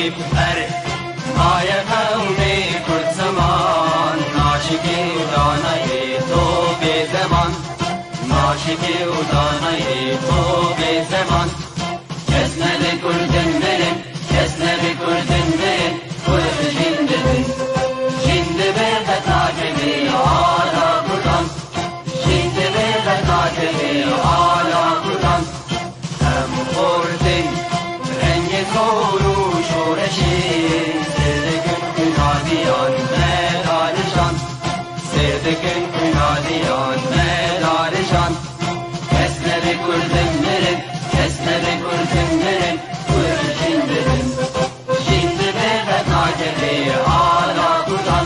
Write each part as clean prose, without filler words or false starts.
بر مای قوم کرد زمان ناشکی و دانه تو به زمان ناشکی و دانه تو به زمان کس نده کردن برن کس نده کردن برن کرد جندن جند برد ناجبی آلا کردن جند برد ناجبی آلا کردن هم خوردن رنگ کورو شورشی سردکن کنادیان مدارشان سردکن کنادیان مدارشان کس نده کردن برن کس نده کردن برن کرد جندن جند برد ناجبی آلا کردن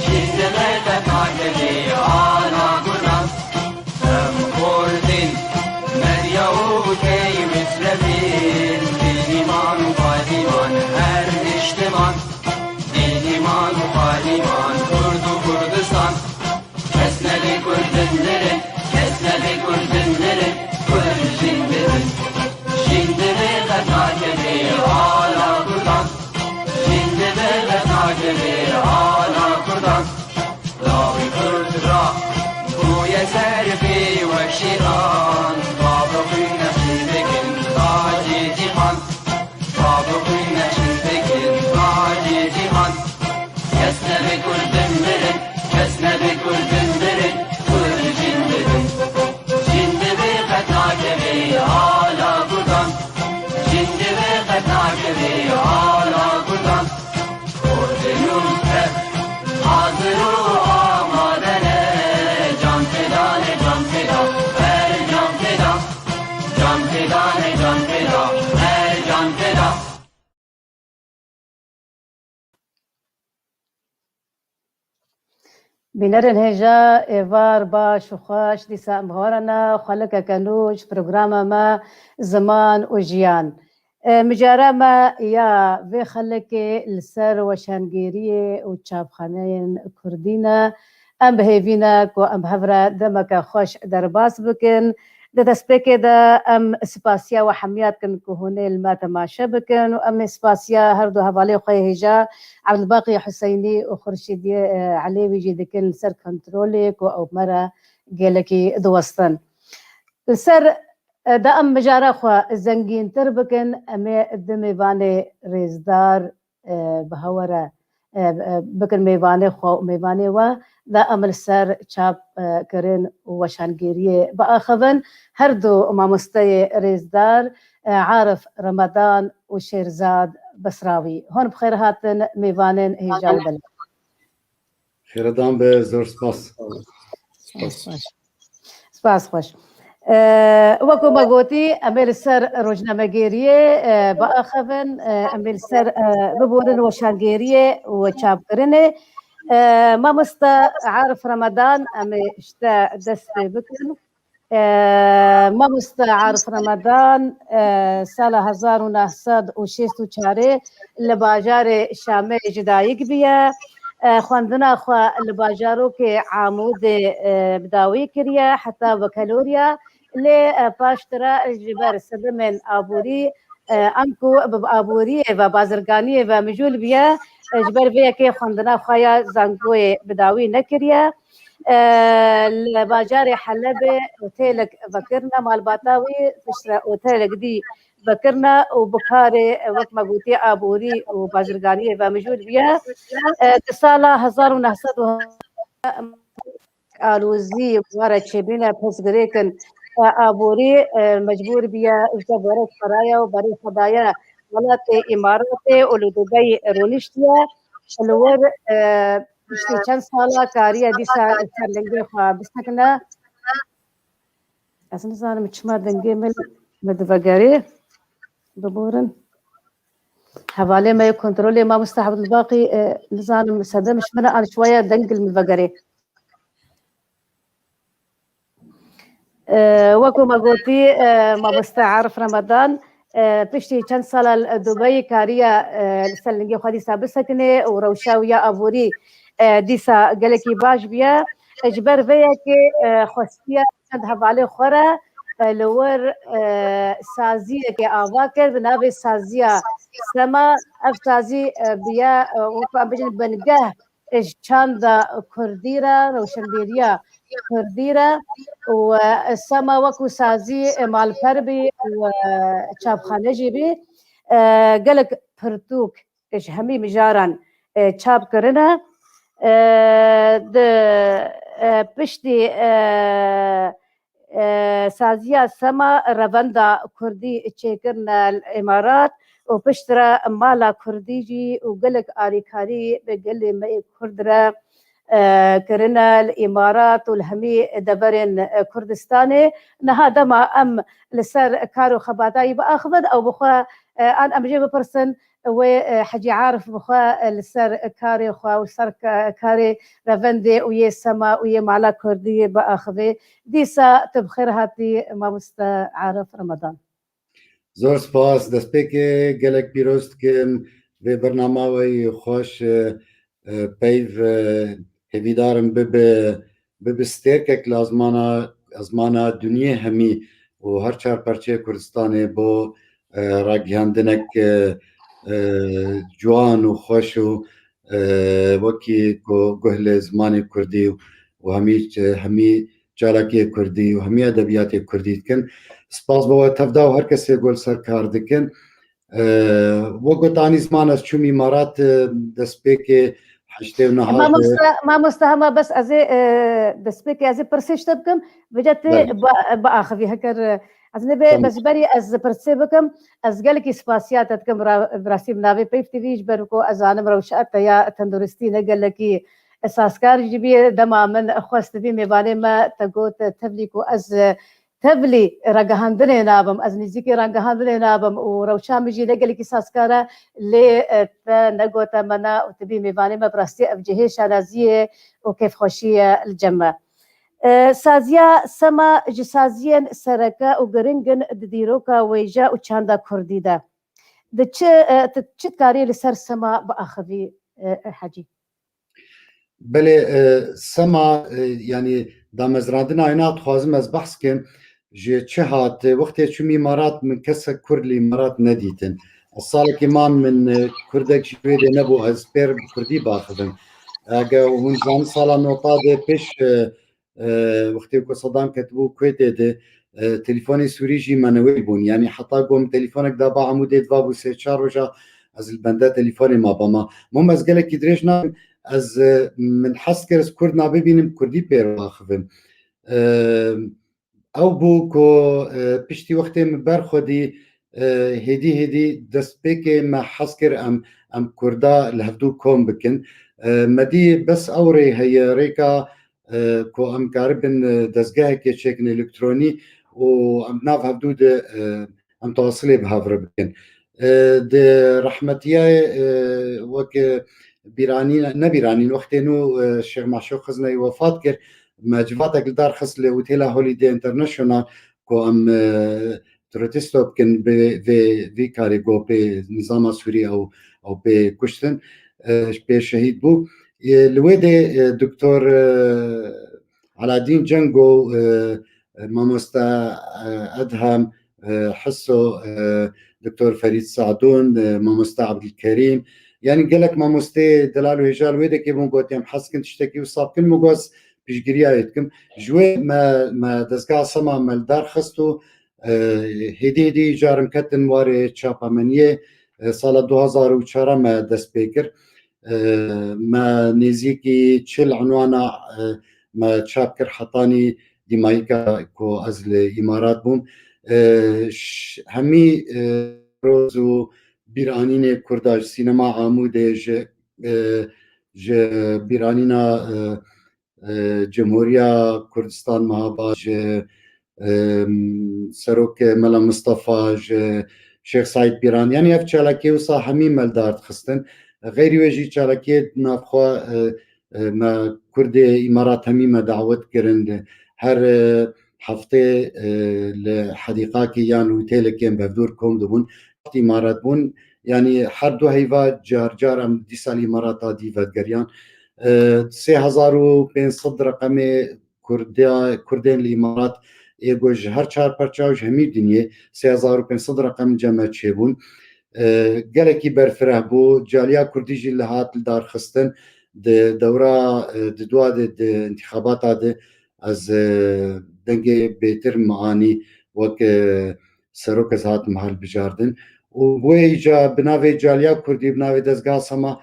جند برد ناجبی آلا کردن هم خوردن مریو کی مسلمین دیمان و قادیمان هر اجتماع دیمان و قادیمان کرد و کردستان کس نده کردن برن کس نده کردن برن کرد جندن جند برد ناجبی آلا کردن جند برد ناجبی آلا کردن لاوی کرد را گوی سرفی و شیران بابا خوی نشین بکن تاجی جیهان بابا خوی نشین بکن تاجی جیهان کس نده کردن برن کس نده کردن برن کرد جندن جند برد ناجبی آلا کردن جند برد ناجبی آلا کردن کردنون هر حاضر و آمادنه جان فدانه جان فدا هر جان فدا جان فدانه جان فدا هر جان فدا بینرن هجا ایوار باش و خوش دیسا مهارنا خلق کنوش پروگرام ما زمان و جیان مجاره ما یا وی خلق لسر و شانگیری و چابخانه کردینا ام بهیوینا و ام بهورا دمک خوش در باس بکن ده دسپیک ده ام سپاسیا و حمیات کن که هونه الما تماشا بکن و ام سپاسیا هر دو حوالی خواه هجا عبدالباقي حسيني وخرشيدي علي ويجي دكن سر كنترولك او مرة قالكي دوستن سر دا ام مجارا خوا زنگين تربكن امي دمي باني ريزدار بهورا بكن ميواني خوا ميواني و دا ام سر چاپ کرن وشانگيري باخذن هر دو مامستي ريزدار عارف رمضان وشيرزاد بسراوي هون بخير هاتن ميوانن هيجا البلد خیردان به زور سپاس سپاس خوش وكو ما قوتي اميل سر روجنامه‌گیریه باخذن اميل سر ببورن وشانگيريه وچاپ کرنه ما مستا عارف رمضان امي اشتا دست بكن ما مستعارف رمضان سال 1964 لباجار شامه جدایک بیا خواندنا خوا لباجارو که عامود بداوی کریا حتی وکالوریا لی پاشترا جبر سدمن آبوری امکو بآبوری و بازرگانی و مجول بیا جبر بیا که خواندنا خوایا زنگوی بداوی نکریا لباجار حلب اوتيلك فكرنا مال باطاوي تشرى اوتيلك دي فكرنا وبكاري وقت ما قلتي ابوري وبازرقانيه فمجهول بيها تصالة 1900 الوزي وزارة شبينة بسقريكن ابوري مجبور بيها اجتبارات فرايا وبري خدايا ولات اماراتي ولدبي رونشتيا الور işte çan sala kariye disa serlenge xwa bistakna aslında zanım çmar denge mel medvagari ببورن حوالي ما يكنترولي ما مستحب الباقي نظام مسدة مش منع عن شوية دنقل من الفقري وكو ما قلتي ما مستعرف رمضان بشتي كان صالة دبي كاريا لسلنجي خدي سابسكني وروشاوية أبوري ديسا قالكي باش بيا اجبر فيا كي خوستيا كانت حوالي خورا لور سازیه که آوا کرد ناوی سازیا سما افتازی بیا و بجن بنگه اش چند کردیرا روشنبیریا کردیرا و سما وکو سازی مالپر بی و چاپخانه جی بی گلک پرتوک اش همی مجاران چاپ کرنه د پشتی سازیا سما روندا کردی چیکرن الامارات و پشترا مالا کردی جی و گلک آریکاری بگل می کردرا کرنا الامارات والهمي دبرن كردستاني نهذا ما ام لسر كارو خباتاي باخذ او بخوا ان ام جيب برسن وحجي عارف بخوا لسر كاري خوا وسر كاري رافندي ويا سما ويا معلا كردي باخذ ديسا تبخير هاتي ما مستعارف رمضان زور سپاس دەستپێک gelek پیرۆست کەم vê bernamawê xweş peyv hêvîdarim bibe stêrkek li ezmana dunyê hemî û her çar perçeyê Kurdistanê bo ragihandinek ciwan û xweş û wekî guh li zimanê Kurdî û hemî çalakiyê Kurdî û hemî edebiyatê Kurdî dikin. Spas bo tevda û her kesê gol ser kar dikin. وەگوتانی زمان ez çûm îmarat destpêkê heştê û nehar ما مستهمة بس أزي دسبيك أزي برسيش تبكم بجت بآخذي هكر أزني بس بري أز برسي بكم أز قالك إسباسيات تكم براسيم نابي بيف تيفيج بركو أزانم روشات يا تندرستي نقال لك أساسكار جبي دما من أخوست بي مباني ما تقوت تبليكو أز تبلي رجهاندني نابم از نزيكي رجهاندني نابم وروشان بيجي نقل كي ساسكارا لي نقوت منا وتبي ميفاني ما براستي افجهي شانازيه وكيف خوشيه الجمع سازيا سما جسازيا سركا وغرينغن دديروكا ويجا وچاندا كرديدا دچ تشتكاري لسر سما باخذي حجي بله سما يعني دامزراندن عينات خوازم از بحث كم جي چه هات وقتی چو میمارات من کس کرد لیمارات ندیتن السال كمان من كردك شوية نبو از بير كردي باخذن اگه هون زان سالا نوتا ده پیش وقتی که صدام كتبو كويته ده تليفوني سوري جي منوي بون يعني حتى قوم تليفونك دا با عمودي دوا بو سي چار وجا از البنده تليفوني ما بما مهم از قلق كدريش نام از من حس كرس كرد نابي بينم كردي بير باخذن او بو کو پشتی وقتی مبر خودی هدی دست بک ما حسکر ام کردا لهدو کم بکن مدی بس اوری هی ریکا کو ام کاربن دستگاه که چکن الکترونی و ام ناف هدو ده ام تواصلی به هفر بکن ده رحمتیه وک بیرانی نبیرانی وقتی نو شیخ معشوق خزنه وفات کرد مجباتك الدار خص لوتيلا هوليدي انترناشونال كو ام تروتستو بكن في كاري جو بي نظام سوري او بي كشتن بي شهيد بو الويدي دكتور علاء الدين جنجو ماموستا ادهم حسو دكتور فريد سعدون ماموستا عبد الكريم يعني قال لك ماموستي دلال وهجال ويدي كيفون قوتيم حسكن تشتكي وصاب كل مقوس پیشگیریایتکم جوی ما دستگاه سما ملدار خستو هدی جارم کتن واره چاپمنیه سال 2004 ما دست پیکر ما نزیکی 40 عنوانا ما چاپ کر حطانی دیمایکا کو از الامارات بوم همی روزو بیرانین کرداج سینما عموده ج بیرانینا جمهورية كردستان مهاباج سروك ملا مصطفى شيخ سعيد بيران يعني اف چالاكي وصا همي ملدارت خستن غير وجي چالاكي نافخوا ما كرد امارات همي ما دعوت كرن هر هفته لحديقاكي يعني وتيلكين بفدور كوم دبون امارات بون يعني هر دو هيفا جار ام دي سال امارات دي فدگريان 3500 رقمي كردين الامارات يجوج هر چهار پرچاوش همي دنيا 3500 رقم جمع چبون gelekî berfireh bû caliya Kurdî jî li hat darxistin di dewra di dua di intixabata de ez dengê bêtir mianî wek serok ez hatim hilbijardin û wê îca bi navê caliya Kurdî bi navê dezgeha Sema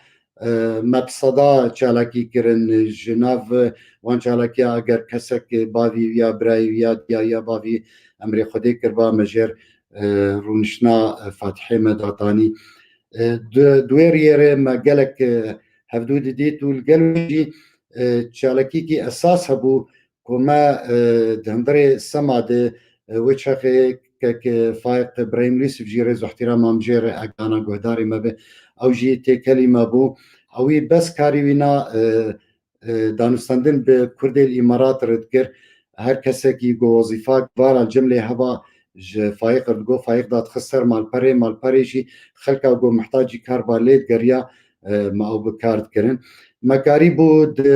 mepseda çalakî kirin ji nav wan çalakiya eger kesek bavî ya birayî ya diyariya bavî emrê Xwedê kirba me jêr rûniştina Fatihê me datanî دوێر yerê me gelek hevdû didît û li gel jî çalakîkî esas hebû ku me di hundirê Sema de wê çexê Faik Ibrahim Yusuf jî rêz û ihtirama min jêr egana guhdarê me be ew jî têkelî me bû ew wî bes karî wî na danûstandin bi Kurdê li Îmarat re dikir her kesekî got wezîfa vala cemlê heva ji Faik digot Faik dadixist ser malperê malperê jî xelka got mihtacî kar ba lê digeriya me ew bi kar dikirin me karî bû di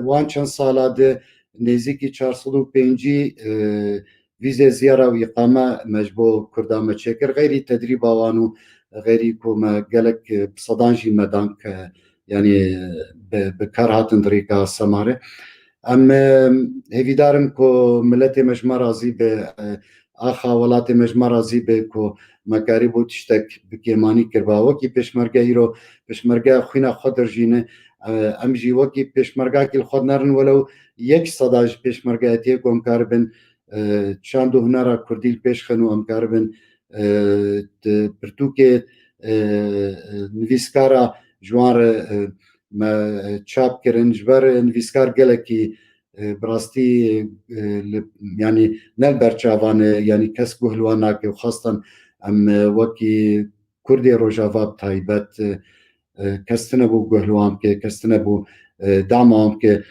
wan çend sala de nêzîkî 405 vîzê ziyara û îqame me ji bo Kurda me çêkir xeyrî tedrîba wan û xeyrî ku me gelek sedan jî me dan yanî bi kar hatin dirêka Semarê em hêvîdarim ku milletê me ji me razî be axa welatê me ji me razî be ku me karî bû tiştek bi kêmanî kirba wekî pêşmerge îro pêşmergeya xwîna xwe dirjîne em jî wekî pêşmergakî li xwe nerin welew yek seda ji pêşmergeyetiyê ku em karibin çand û hunera Kurdî li pêş xin û em karibin di pirtûkê nivîskara ji wan re me çap kirin ji ber nivîskar gelekî bi rastî yanî ne berçavan e yanî kes guh li wan nake û xastan em wekî Kurdê Rojava bi taybet kes tune bû guh li wan bike kes tune bû dama wan bike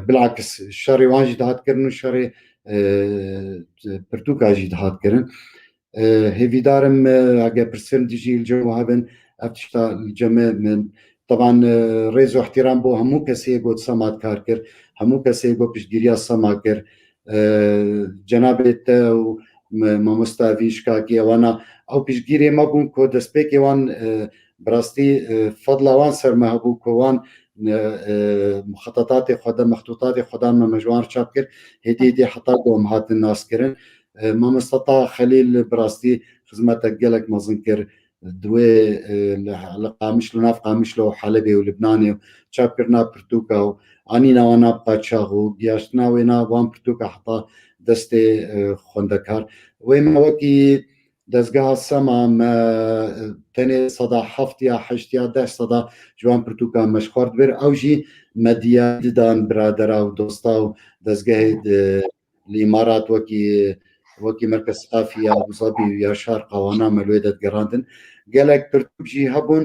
bilakis şerê wan jî dihat kirin û şerê pirtûka jî dihat kirin hêvîdarim eger pirsgirên dijî li cem hebin ev tişta li cemê min طبعا rêz û ihtiram bo hemû kesê got Sema kar kir hemû kesê got piştgiriya Sema kir cenabê te û mamosta vîşkakî ewana ew piştgirê me bûn ku destpêkê wan bi rastî fedla wan ser me hebû ku wan mixetetatê xwe de mextûtatê xwe dan me ji wan çap kir hêdî hêdî heta ku em hatin naskirin mamosta Taha Xelîl bi rastî xizmetek gelek mezin kir دوێ li Qamiş li nav Qamişlo û Helebê û Libnanê û çapkirina pirtûka û anîna wan a qaçax û giyaştina wê na wan pirtûka heta destê xwendekar wê me wekî dezgeha Sema me tenê seda heft ya heşt ya deh seda ji wan pirtûkan me ji xwar dibir ew jî medya didan biradera û dosta û dezgehê li Îmarat wekî Merkez Saqafî ya Abûzabî û ya Şarqa wana me li wê de digerandin gelek pirtûk jî hebûn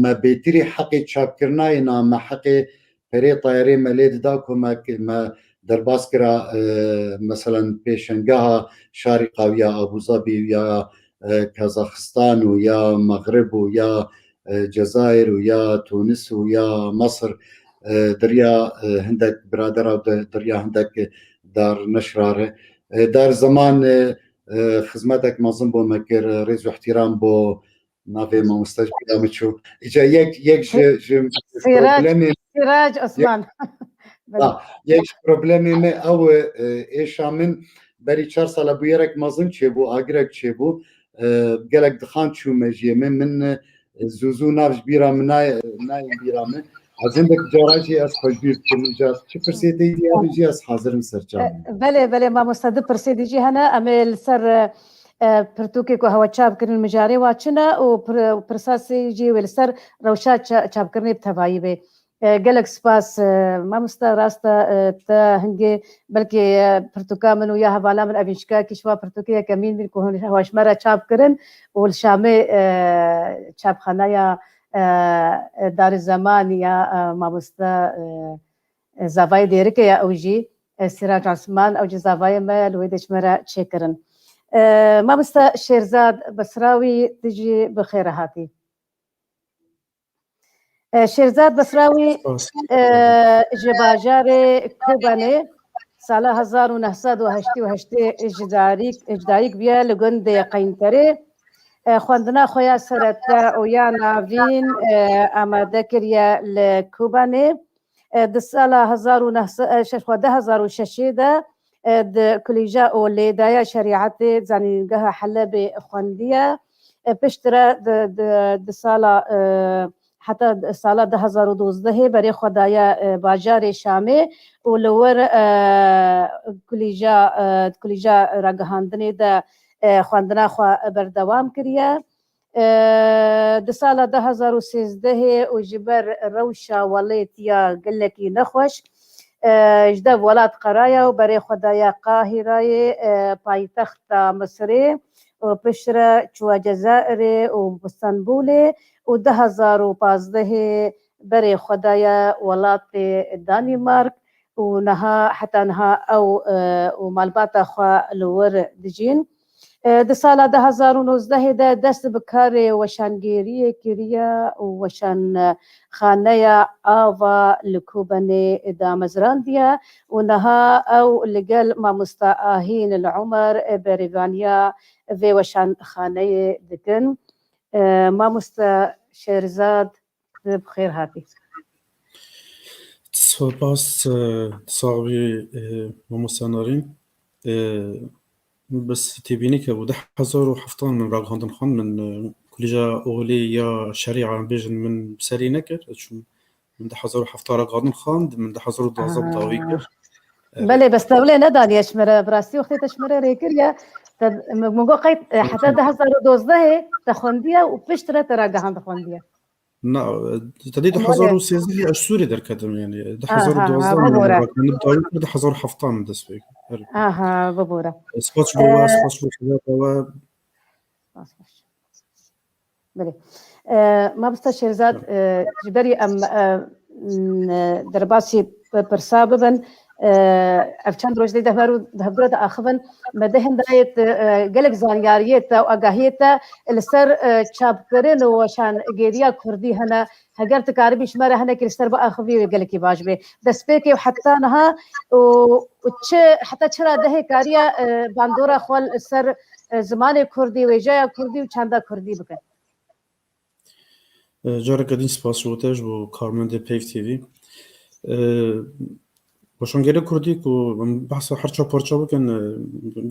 me bêtirî heqê çapkirinayê na me heqê perê tayarê me lê dida ku me derbas kira meselen pêşengeha şarê qawiya Abûzabî ya Kazaxistan û ya Megrib û ya Cezayir û ya Tunis û ya Mesir diriya hindek biradera diriya hindek dar neşrare dar zaman xizmetek mezin bo me kir rêz û ihtiram bo navê mamosta ji pîra min çû îca yek ji problemê Siraj Osman yek ji problemê me ew êşa min berî 4 sala bûyerek mezin çêbû agirek çêbû gelek dixan çûme jiyê min zûzû nav ji bîra min nayên bîra min hezindek cara jî ez xweşbîr dikim îca çi pirsêtê diya jî ez hazirim serçavê بله بله مامۆستا du pirsê jî hene em ê li ser pirtûkê ku hewa çapkirin mijarê wa çi ne û pirsasê jî wê li ser rewşa çapkirinê bi tevayî bê gelek spas mamosta rast e te hingê belkê pirtûka min û ya hevala min evînşikakî ji wa pirtûkê kemîn bîn ku hewa ji me re çapkirin û li Şamê çapxaneya Darê Zeman ya mamosta zavayê dêrikê ya ew jî Siraj Osman ew jî zavayê me li wê de ji me re çêkirin mamosta Şêrzad Besrawî tu jî bi xêr re hatî Şêrzad Besrawî ji bajarê Kobanê sala 1988 ji dayîk bûye li gundê Qeynterê خواندنا خویا سرتا و یا ناوین آماده کریه لکوبانه د سال 2006 ده د کلیجا او لیدایا شریعت زنینگاه حلب خواندیه پشتره د سال حتی سال 2012 برای خدایا باجار شامه و لور کلیجا رگهاندنی ده خواندنا خو بردوام کریه د سال 2013 و جبر روشا وليت یا قلكي نخوش جدا ولاد قرايا وبري خدايا قاهرة بايتخت مصري وبشرة شوا جزائري واسطنبولي و 2015 بري خدايا ولاد دانمارك ونها حتى نها او ومالباتا خوا لور دجين د سال 2019 ده دست بکار وشانگیری کریه وشان خانه آوا لکوبنه دا مزراندیه ونها او لقل ما مستآهين العمر بريفانيا في وشان خانه دكن ما مستا شيرزاد بخير هاتي سپاس صاحبی ممسنارین بس تبيني كبو 1007 من راغهاندن خان من كليجا أولي يا شريعة بيجن من بسري نكر من 1007 راغهاندن خان من 1012 داويكر بله بس تولي ندان يشمر براسي وقت تشمر ريكر يا مونغو قيت حتى 2012 تخونديا وبشترة راغهاند خونديا تدي 2013 السوري در كدم يعني 2012 من راغهاند 1007 من دسبيك ببورة سباتش بوا بله ما بستا شيرزاد جبري ام درباسي برساببن افچند روز دی دهبرو دا اخوان مدهن دایت گلک زانیاریت و اگاهیت لسر چاپ کرن و شان گیریا کردی هنا هگر تکاربی شماره هنا کلستر با اخوی گلکی واجبه دسپیکی و حتی نها و حتی چرا ده کاریا باندورا خوال سر زمان کردی و جای کردی و چنده کردی بکن جاره کدین سپاس روتش با کارمند پیف تیوی وشان گله کردی که بحث هرچه پرچه بکن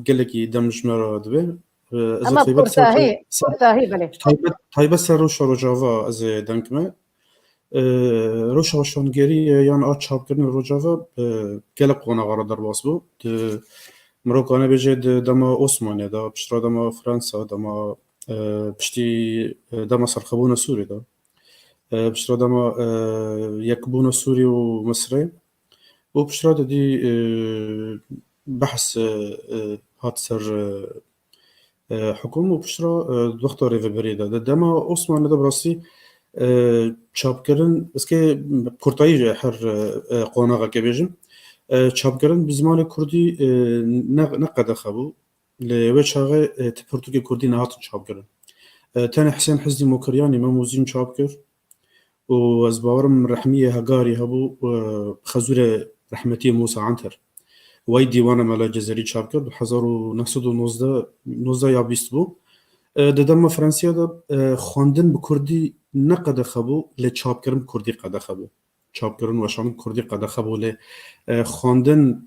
گلکی دمش مرا دبه اما پرتاهی بله تایبه سر روش رو جاوا از دنکمه روش وشانگری یعنی آت چاپ کردن رو جاوا گله قوانه غارا در باس بود مروکانه بجه دما عثمانیه دا پشترا دما فرانسا دما پشتی دما سرخبون سوری دا پشترا دما یکبون سوری و مصری و پشترا دي بحث هات سر حكومة وبشترا دكتور ريفبريدا دما عثمان ده براسي چاپ کردن اسکه کورتایی هر قاناغا که بیجم چاپ کردن بزمان کردی نقد خبو لوی چاقه تپرتوک کردی نهات چاپ کردن تاني حسين حزدي موكرياني مموزين چاپ کرد و از باورم رحمیه هگاری هبو خزور رحمتی موسى عنتر وای دیوان ملا جزری چاپ کرد 1919 یا 20 بو ددم فرانسیا دا خواندن به کردی نقد خبو ل چاپ کردن کردی قد خبو چاپ کردن وشان کردی قد خبو ل خواندن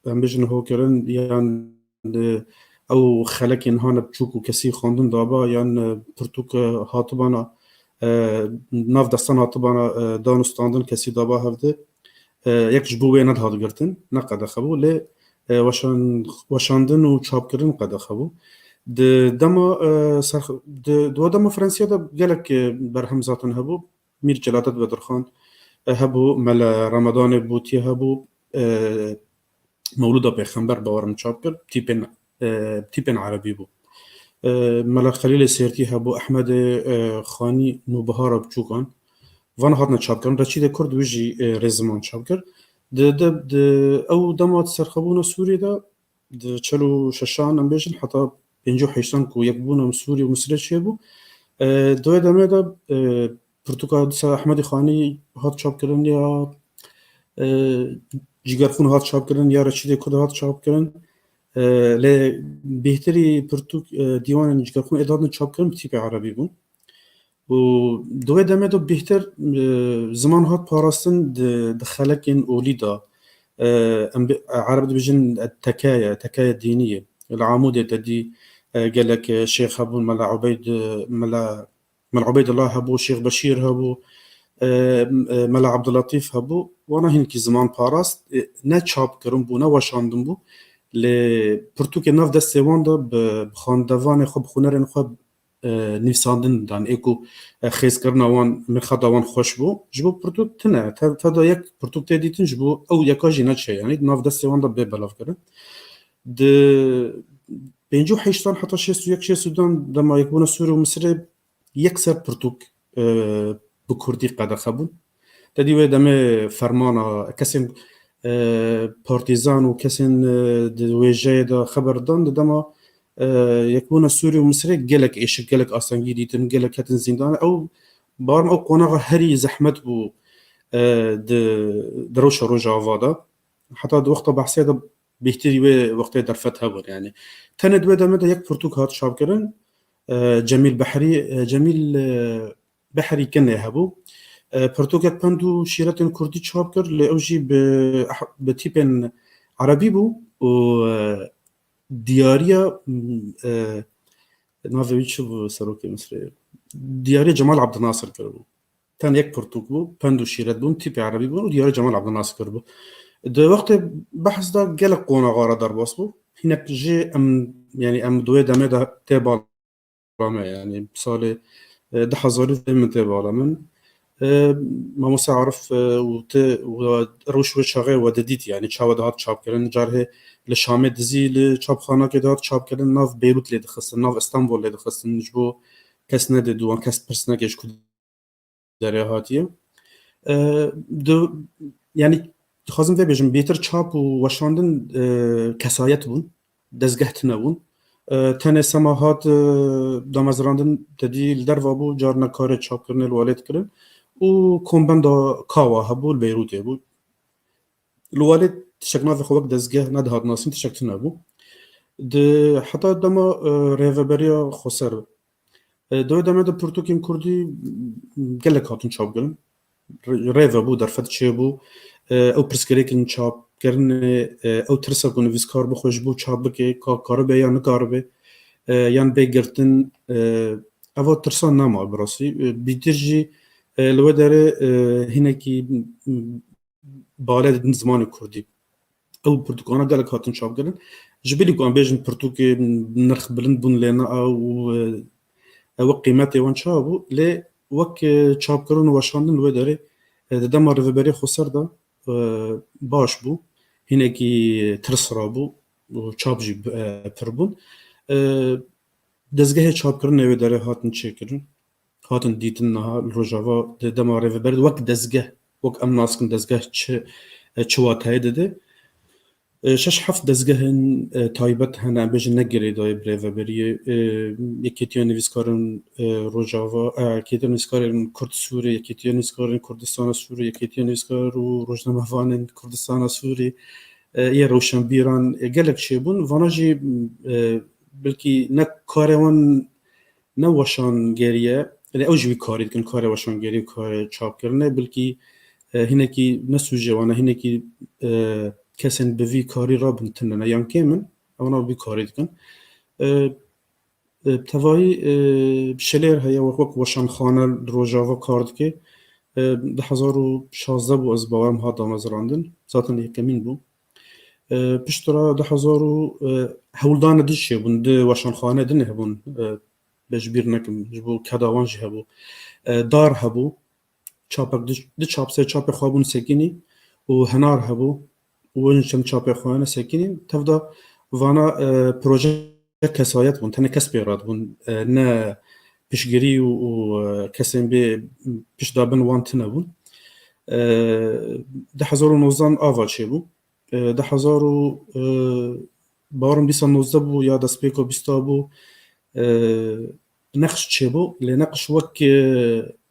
هم بجن هو کردن یعنی او خلک اینها نبچوک کسی خواندن دابا یعنی پرتوک هاتبانا ناف دستان هاتبانا دانستاندن کسی دابا هفته یک جبوه ند هاد گرتن نقد خبو ل وشاندن و چاپ کردن قد خبو دما دو دما فرانسیا دا گلک برهم ذاتن هبو میر جلالت بدرخان هبو مل رمضان بوتی هبو مولود پیغمبر باورم چاپ کرد تیپن عربی بو مل خلیل سیرتی هبو احمد خانی نوبهار بچوکان وان هاتنا چاپ کردن رچید کرد ویجی رزمان چاپ کرد د او دما سرخبون سوری دا د چلو ششان ام بیشن حتی 58 کو یک بونم سوری و مصری چه بو دوی دمه دا پرتوکال احمد خانی هات چاپ کردن یا جیگرخون هات چاپ کردن یا رشید کد هات چاپ کردن لی بهتری پرتوک دیوان جگرخون اداد چاپ کردن تیپ عربی بون و دوی دمه دو بهتر زمان هات پاراستن د خلق این اولی دا عرب بجن تكاية دينية العمود تدي قال لك شيخ هبو ملا عبيد الله هبو شيخ بشير هبو ملا عبد اللطيف هبو وانا هنكي زمان باراست نا چاپ کرن بو نا وشاندن بو ل پرتوک ناف دست وان دا بخاندوان خوب خونرن خوب نویساندن دان ایکو خیز کرنا وان مرخدا وان خوش بو جبو پرتوک تنه تا یک پرتوک تدیتن جبو او یکا جینا چه یعنی ناف دست وان دا به بلاف کرن د بینجو حیشتان حتی یک سودان دما یکبون سوری و مصر یک سر پرتوک بکردی قدر خبون تدی و دمه فرمانا کسیم پارتیزان و کسین دویجه دا خبردان دما یکبون سوری و مصر گلک ایشک گلک آسانگی دیتن گلک هتن زندان او بارم او قناغ هری زحمت بو دروش روش آوادا حتی دو وقت بحثی دا بهتری و وقت درفت هبون يعني تند و دمه دا یک پرتوک هات شاب کرن جمیل بحری کنه هبو پرتوک یک پندو شیرتن کردی چاپ کرد لی اوجی به تیپن عربی بو و دیاریا ناوی چه بو سروکی مصری دیاری جمال عبدالناصر کرد بو تن یک پرتوک بو پندو شیرت بو تیپ عربی بو و دیاری جمال عبدالناصر کرد بو ده وقت بحث دا گلک قونا غارة در باس بو هناك جي ام دوی دمه دا تیبال يعني بسال 10,000 من تبع من ما مسعرف وروش وشاغي ودديت يعني تشاود هات شاب كلن جاره لشام دزي لشاب خانه كده هات شاب كلن ناف بيروت لي دخلت ناف اسطنبول لي دخلت نجبو كاس ند دوان كاس برسنا كيش كود دريهاتيه دو يعني خازم في بيجم بيتر شاب وشاندن كسايت بون دزگهتنا بون تنه سماحات دامزراندن تدی لدروا بو جارنا کار چاپ کرن الوالد کرن و کمبن دا کاوا هبو بیروت بو الوالد تشکنا في خوک دزگه ندهاد ناسین تشکتنا بو ده حتی دما ریوبریا خسر دو دما د پرتوکیم کردی گلک هاتون چاپ کرن ریو بو درفت چه بو او پرسکریکن چاپ کرن او ترسا کنه ویسکار بخوش بو چاپ که کارو به یا نکارو به یان بگرتن اوا ترسا نما براسی بیترجی لو داره هنکی بالاد زمان کردی او پرتوکانا گلک هاتن چاپ کرن جبلی کوان بیجن پرتوک نرخ بلند بون لینا او قیمت وان چابو لی وک چاپ کرن وشاندن لو داره دما ریوبری خسر دا باش بو هنکی ترس را بو و چاپ جی پر بون دزگه چاپ کرن نوی داره هاتن چه کرن هاتن دیتن نها روژاوا دما ریوبری وک دزگه وک ام ناسکن دزگه چه واتای دده شش هفت دزگهن تایبت هنه بیجن نگری دای ریوبری یکیتیان نویسکارن روژاوا یکیتیان نویسکارن کرد سوری یکیتیان نویسکارن کردستان سوری یکیتیان نویسکار و روزنامه‌وانن کردستان سوری یه روشن بیران گلک چه بون وانجی بلکی نه کاروان نه وشان گریه یعنی اوجی کاری کن کار وشان گری کار چاپ کردن بلکی هنکی نسوجه وانه هنکی کسان به وی کاری را بنتنن یان کمن اونا بی کاری کن توایی شلر هیا وقت وشان خانه روژاوا کارد که 2016 بو از باورم ها دامزراندن zaten یکمین بو پشترا 2000 هولدان دیشه بون ده وشان خانه دنه هبون بجبیر نکم جبو کداوان جه هبو دار هبو چاپک ده چاپ سه چاپ خوابون سکینی و هنار هبو و اینچن چاپ خوانه سکینی تفدا وانا پروژه کسایت بون تنه کس بیراد بون نه پیشگیری و کسیم به پیش دابن وانتنه بون 2019 آوا چه بو 2000 بارم 2019 بو یا دسپیکو 20 بو نقش چه بو لنقش وک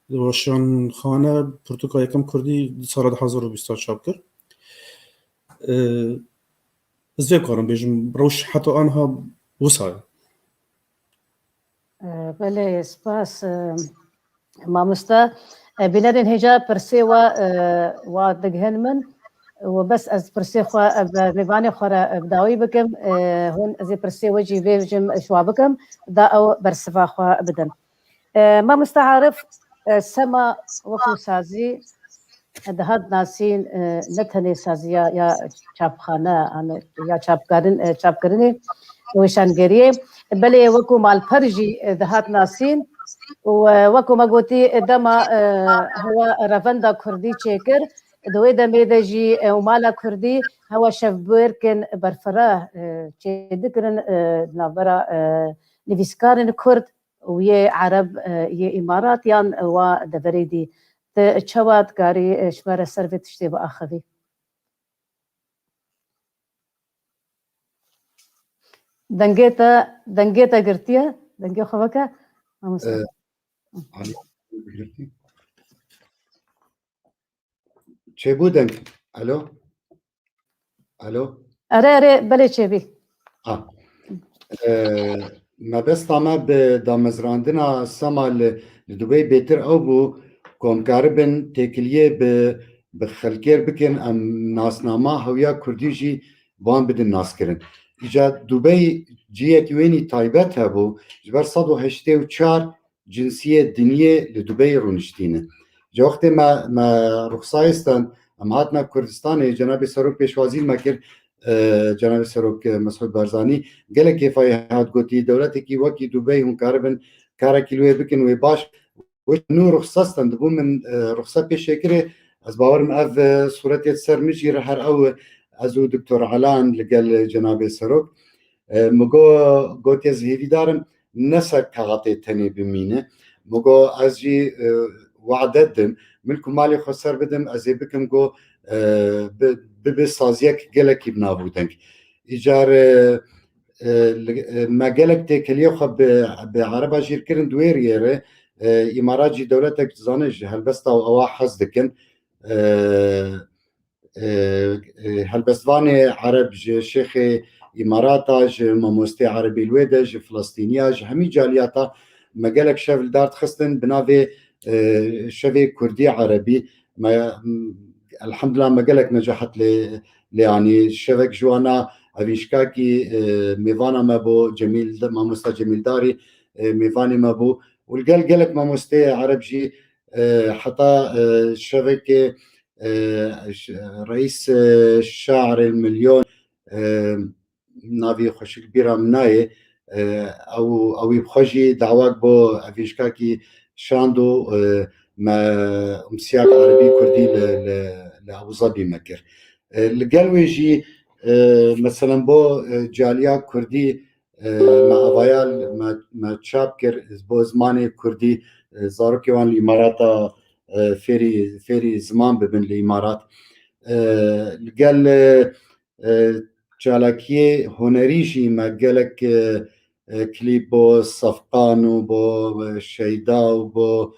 وشان خانه پرتوکا یکم کردی سال 2020 چاپ کرد زي كارم بيجم روش حتى آنها وصايا. بله سپاس مامۆستا بنەرێن هێجا پرسێ وا دەگهێن من و بەس ئەس پرسێ میوانێ خۆرە بداوی بکەم هۆن ئەزێ پرسێ وەجی بێژم شوا بکەم دا ئەو بەرسڤاخوا بدەن مامۆستا عارف سەما وەکو سازی دەهات ناسین نەتەنێ سازیە یا چاپخانە یا چاپکردنê وێشانگەریê بەلێ وەکو مالپەرژی دەهات ناسین وەکو me gotî dema hewa revenda Kurdî çêkir di wê demê de jî mala Kurdî hewa şevbêrkin berfireh çêdikirin navbera nivîskarên Kurd û yê Ereb yê îmarat yan wa deverê dî te çawa dikarî ji me re ser vê tiştê biaxivî dengê te girtiye dengê xwe veke چه بودن؟ الو؟ الو؟ اره بله چه بی ما بس تمام به دامزراندنا سما لدبی بهتر او بو کمکاربن تکلیه به خلکر بکن ام ناسنامه هویا کردی جی وان بدن ناس کرن ایجاد دبی جیت وینی تایبت هبو جبر 184 جنسیه دنیه لدبی رونشتینه جوقت ما رخصایستان ام هاتنا کردستان جناب سروک پیشوازی مکر جناب سروک مسعود بارزانی گله کفای هات گوتی دولتی کی وکی دبی هم کاربن کارا کیلوی بکن و باش و نو رخصاستان دبو من رخصت پیشکره از باورم اف صورت سر مجیر هر او ازو دکتور علان لگل جناب سروک مگو گوتی از هیوی دارم نسا کاغاتی تنی بمینه مگو از جی وعدتم منكم مالي خسر بدم ازي بكم جو بسازيك جلك بنابودنك ايجار ما جلك تكليه خب بعربه جير كرن دوير يره امارات جي دولتك زانج هل بس او حزدكن هل بس فاني عرب شيخ اماراتا ماموستي عربي الويدج فلسطينيا همي جالياتا ما جلك شاف دارت خستن بنافي شبه كردي عربي ما الحمد لله ما قالك نجحت يعني شبك جوانا افيشكاكي ميفانا مابو جميل ما مستا جميل داري ميفاني مابو والقال ما مستا عربجي حتى شبك رئيس الشاعر المليون نافي خوش كبيرة مناي او يبخجي دعواك بو افيشكاكي شاندو ما مسياق عربي كردي لأبو ظبي مكر لقالوا يجي مثلا بو جاليا كردي ما أفايال ما تشابكر بو زماني كردي زاروكيوان الإمارات فيري زمان ببن الإمارات لقال جالاكي هنريجي ما قالك كليب بو صفقان وبو شيدا وبو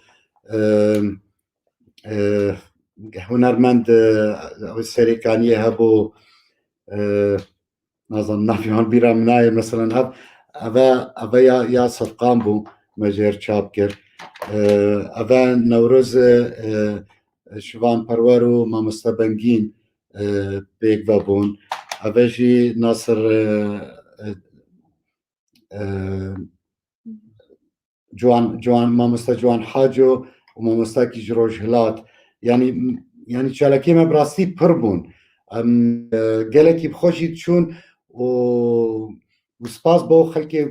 هنرمند السريكانية هبو نظن نافيون بيرا مناية مثلا أبا يا صفقان بو مجير شابكر أبا نوروز شوان پرورو ما مستبنگين بيك بابون أبا جي ناصر جوان مامۆستا جوان حاجۆ و مامۆستاکی ژڕۆژ هلات ینی چالەکێ مە بڕاستی پڕ بوون گەلێکی بخۆشی چوون و سپاس بۆ خەلکێ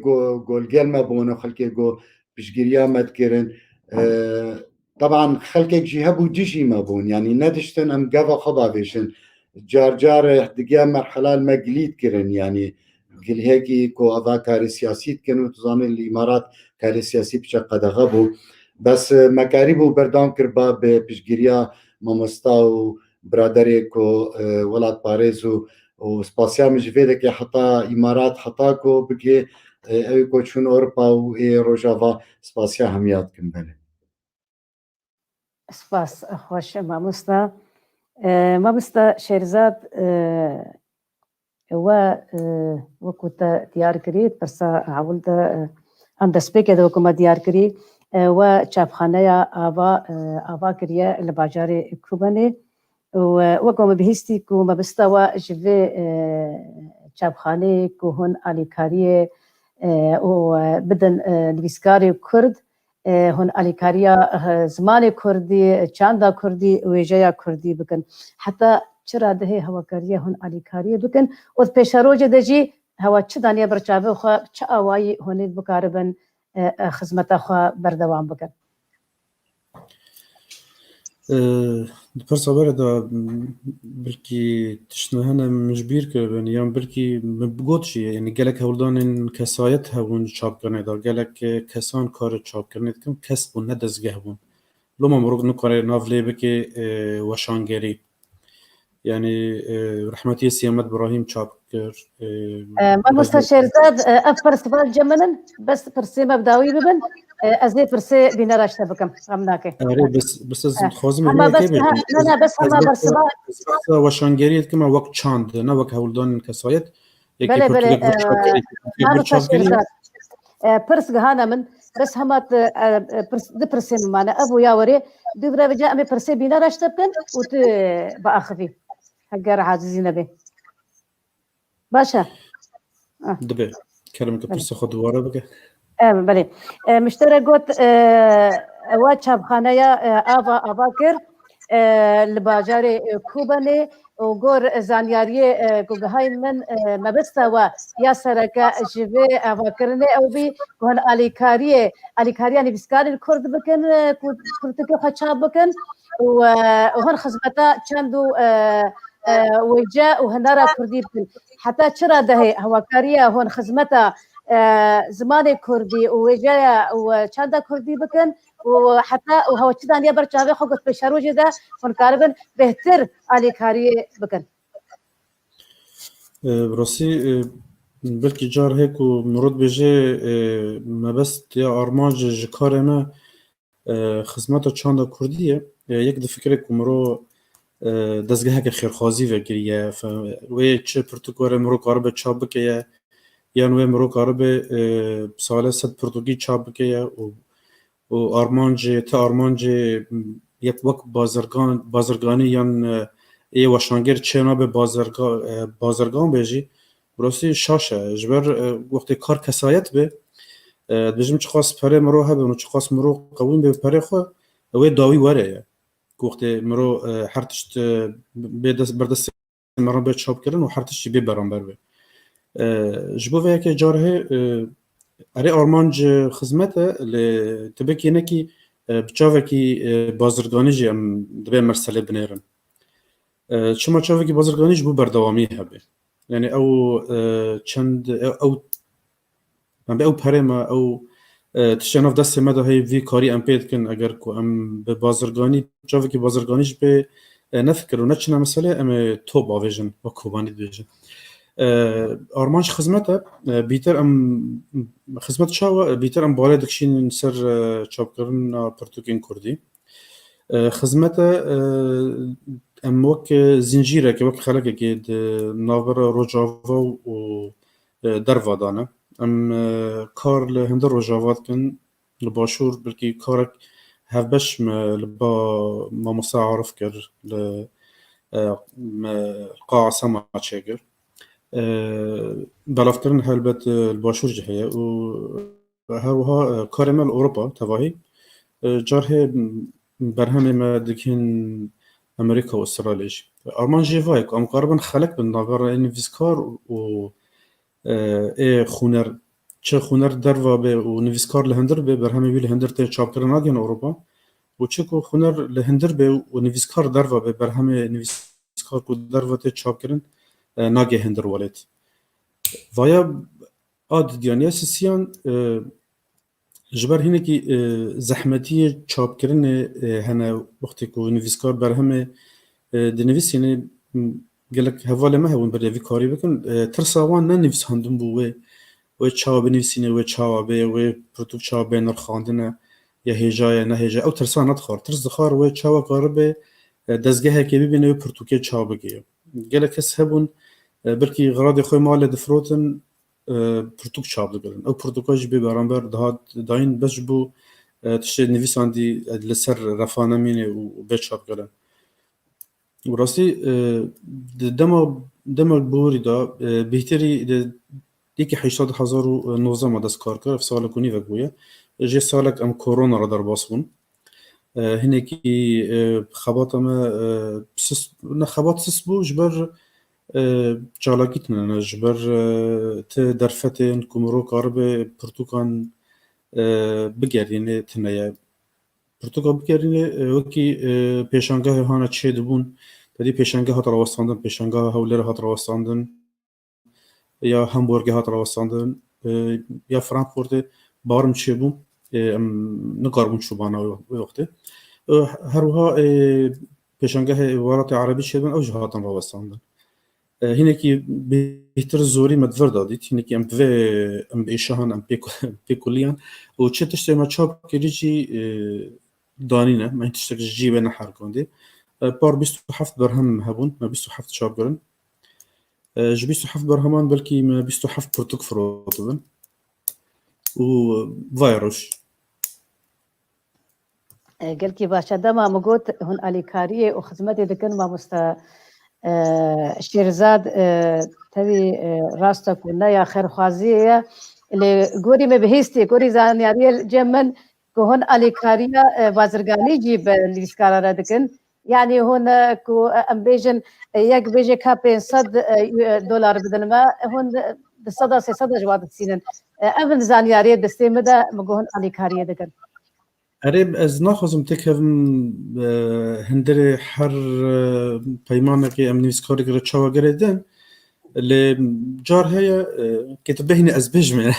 گۆلگەلمە بوون و خەلکێ گۆ پشگیریا مەدکردن طبعا خەلکێکژی هەبوو دژی مە بوون ینی نەدشتن ئەم گەڤە خەباێشن جار دیگە مەرحەلال مەگلیت کردن ینی گلهێکی کۆ ئەڤا کاری سیاسیت کردن و توزانین الإمارات کاری سیاسی بچە قەدەغە بوو بەس مەکاری بوو بەردام کرد بە بێ پشگیریا مامۆستا و برادەرێک و وڵات پارێز و سپاسیا مژڤێ دەکێ حتا ئیمارات حتا کۆ بگێ ئەوی کۆ چوون ئۆروپا و ئێ ڕۆژاڤا سپاسیا هەمیات کن بەێ سپاس خۆش مامۆستا مامۆستا شێرزاد و وەکو دیار کردیت پرسا عولدە ئەم دەستپێکێ وەکومە دیار کردی و چاپخانەیە ئاوا کردیە لە باژارێ کوبەنێ وەکومە بهیستی و مەبستەوە ji vê çapxaneyê ku hûn alîkariyê û bidin nivîskarê Kurd hûn alîkariya zimanê Kurdî, çanda Kurdî, wêjeya Kurdî bikin. Heta çira dihê hewakariya hûn alîkariyê bikin û pêşerojê de jî hewa çi daniye berçavê xwe çi awayî hûnê bikaribin xizmeta xwe berdewam bikin. Persa were da belkî tiştine hene mijbîr kiribin yan belkî got jî yani gelek hewldanên kesayet hebûn çapkirinê da gelek kesan karê çapkirinê dikin kes bûn ne dezgeh bûn. Loma mirov nikare nav lê bike weşangerî. Yani rehmetî Siyamet Ibrahîm çap kir. Mamosta Şêrzad ev persival ceminin bes pirsê me bi dawî bibin ez ê pirsê bîneraşte bikim em nake. Erê bis ez dixwazim Ama bes ne bes hema bersiva weşangerî dikim wek çand ne wek hewldanên kesayet. Bele Mamosta Şêrzad pirs gihana min bes hema di pirsê min mane ev û ya werê du birevêce em ê pirsê bîneraşte bikin û tu biaxivî heger azîzî nebe. Başa. Dibe kelimeke pirsa xwe dubare bike. بله مشترک گوت و چابخانه آوا کر لباجار کوبنه و گور زانیاری گوگهای من مبسته و یا سرکه جوه آوا کرنه او بی هن آلیکاری نویسکاری کرد بکن کرتکه خچاب بکن و هن خدمتا چندو وجه و هنرا کردی بکن حتی چرا ده هواکاریه هن خدمتا زمان کردی و وجه و چند کردی بکن و حتی و هوا چی دانیه برچاوی خود پیشروجی ده هن کاربن بهتر آلیکاری بکن. براسي بلكي جار هيك ومرد بيجي ما بس يا ارماج جكار ما خدمات چاندا كرديه يك د فكرك مرو دزگاه که خیرخوازی وگریه و چه پرتوکار مرو کارب چاب که یا نوع مرو کارب سال صد پرتوگی چاب که و آرمانج یک وقت بازرگانی یا ای وشانگر چنا به بازرگان بیجی براستی شاشه جبر وقتی کار کسایت به بجیم چه خاص پره مرو هبه و چه خاص مرو قویم به پره خو و داوی وره وقتی مرو هر تشت بردست مرو به چاپ کردن و هر تشت به برانبر به جبو ویا که جاره اره آرمانج خدمت ل تبکی نکی بچاوه کی بازرگانی جی ام دبی مرسله بنیرن چما چاوه کی بازرگانی جبو بردوامی هبه یعنی او چند او من به او پرما او تشناف دست مده هی وی کاری ام پید کن اگر کو ام به بازرگانی چاوه کی بازرگانیش به نفکر و نچنا مثلا ام تو باویژن و کوبانی دیجن آرمانش خدمت بیتر ام خدمت شاو بیتر ام بالا دکشین سر چاپ کردن پرتوکین کردی خدمت ام وک زنجیره که وک خلقه که ناور روجاوا و دروادانه ام کار لهند روجاوات کن لباشور بلکی کارک هفبش لبا ما مساعرف کر ل قاع سما چیگر بلافترن هلبت الباشور جهية وهروها كارمال أوروبا تواهي جاره برهم ما دكين أمريكا وإسرائيل أرمان جيفايك أم قربن خلق بالنظر إن فيسكار و خونر چه خونر دروا به و نویسکار لهندر به برهم وی لهندر ته چاپتر ناگن أوروبا و چه کو خونر لهندر به و نویسکار دروا به برهم نویسکار کو دروا ته چاپکرن ناگه هندر ولد ویا آد دیانیه سیان جبر هنه کی زحمتی چاپ کردن هنه وقتی که نویسکار برهمه دنویس یعنی گلک حواله ما هون برای کاری بکن ترساوان نه نویس هندون بوه و چاپ نویسینه و چاپ و پروتوک چاپ نرخاندنه یا هجای نه هجای او ترسان ندخار ترس دخار و چاپ قربه دزگه که ببینه و پروتوک چاپ بگیه گلک هس هبون برکی غراض خوی مال دفروتن پرتوک چاپ دکرن او پرتوکاج به برانبر دهات داین بس بو تشت نویساندی لسر رفانه مینه و به چاپ کردن و راستی دما بوری دا بهتری یکی 800,019 ما دست کار کرد سال کنی و گویه جه سالک ام کرونا را در باس بون هنه کی خبات ما نه خبات سس بو جبر چالاکیت نه جبر ت درفتن کمرو کارب پرتوکان بگردینه تنیا پرتوکال بگردینه وکی پیشانگاه هانا چه دبون تدی پیشانگاه هات راوستاندن پیشانگاه هولر هات راوستاندن یا همبورگ هات راوستاندن یا فرانکفورت بارم چه بون نقاربون شبانه وقته هروها پیشانگاه امارات عربی چه بون اوج هاتن راوستاندن هنا کی بهتر زوری مدور دادید هنا کی ام ایشان ام پیکولیان و چه تشتی ما چاپ کلیجی دانینه ما تشتک جیبه نحر کنده بار 27 برهم هبون ما 27 چاپ کرن ج 27 برهمان بلکی ما 27 پرتوک فروتبن و ویروس قال كي باش دما مقوت هون اليكاريه وخدمتي دكن ما مست شيرزاد تبي راستا كنا يا خير خوازيه اللي قوري ما بهيستي قوري زانياري جمن كهون اليكاريه بازرگاني جيب ليسكارا دكن يعني هون كو امبيجن يك بيجي كابين $100 بدل ما هون بالصدا صدا جواد سينن ابن زانياري دستيمدا مقهون اليكاريه دكن قريب از ناخذم تكهم هندري حر پیمانه ام نویسکاری که چاوا گردن ل جار هي كتبهني از بجمه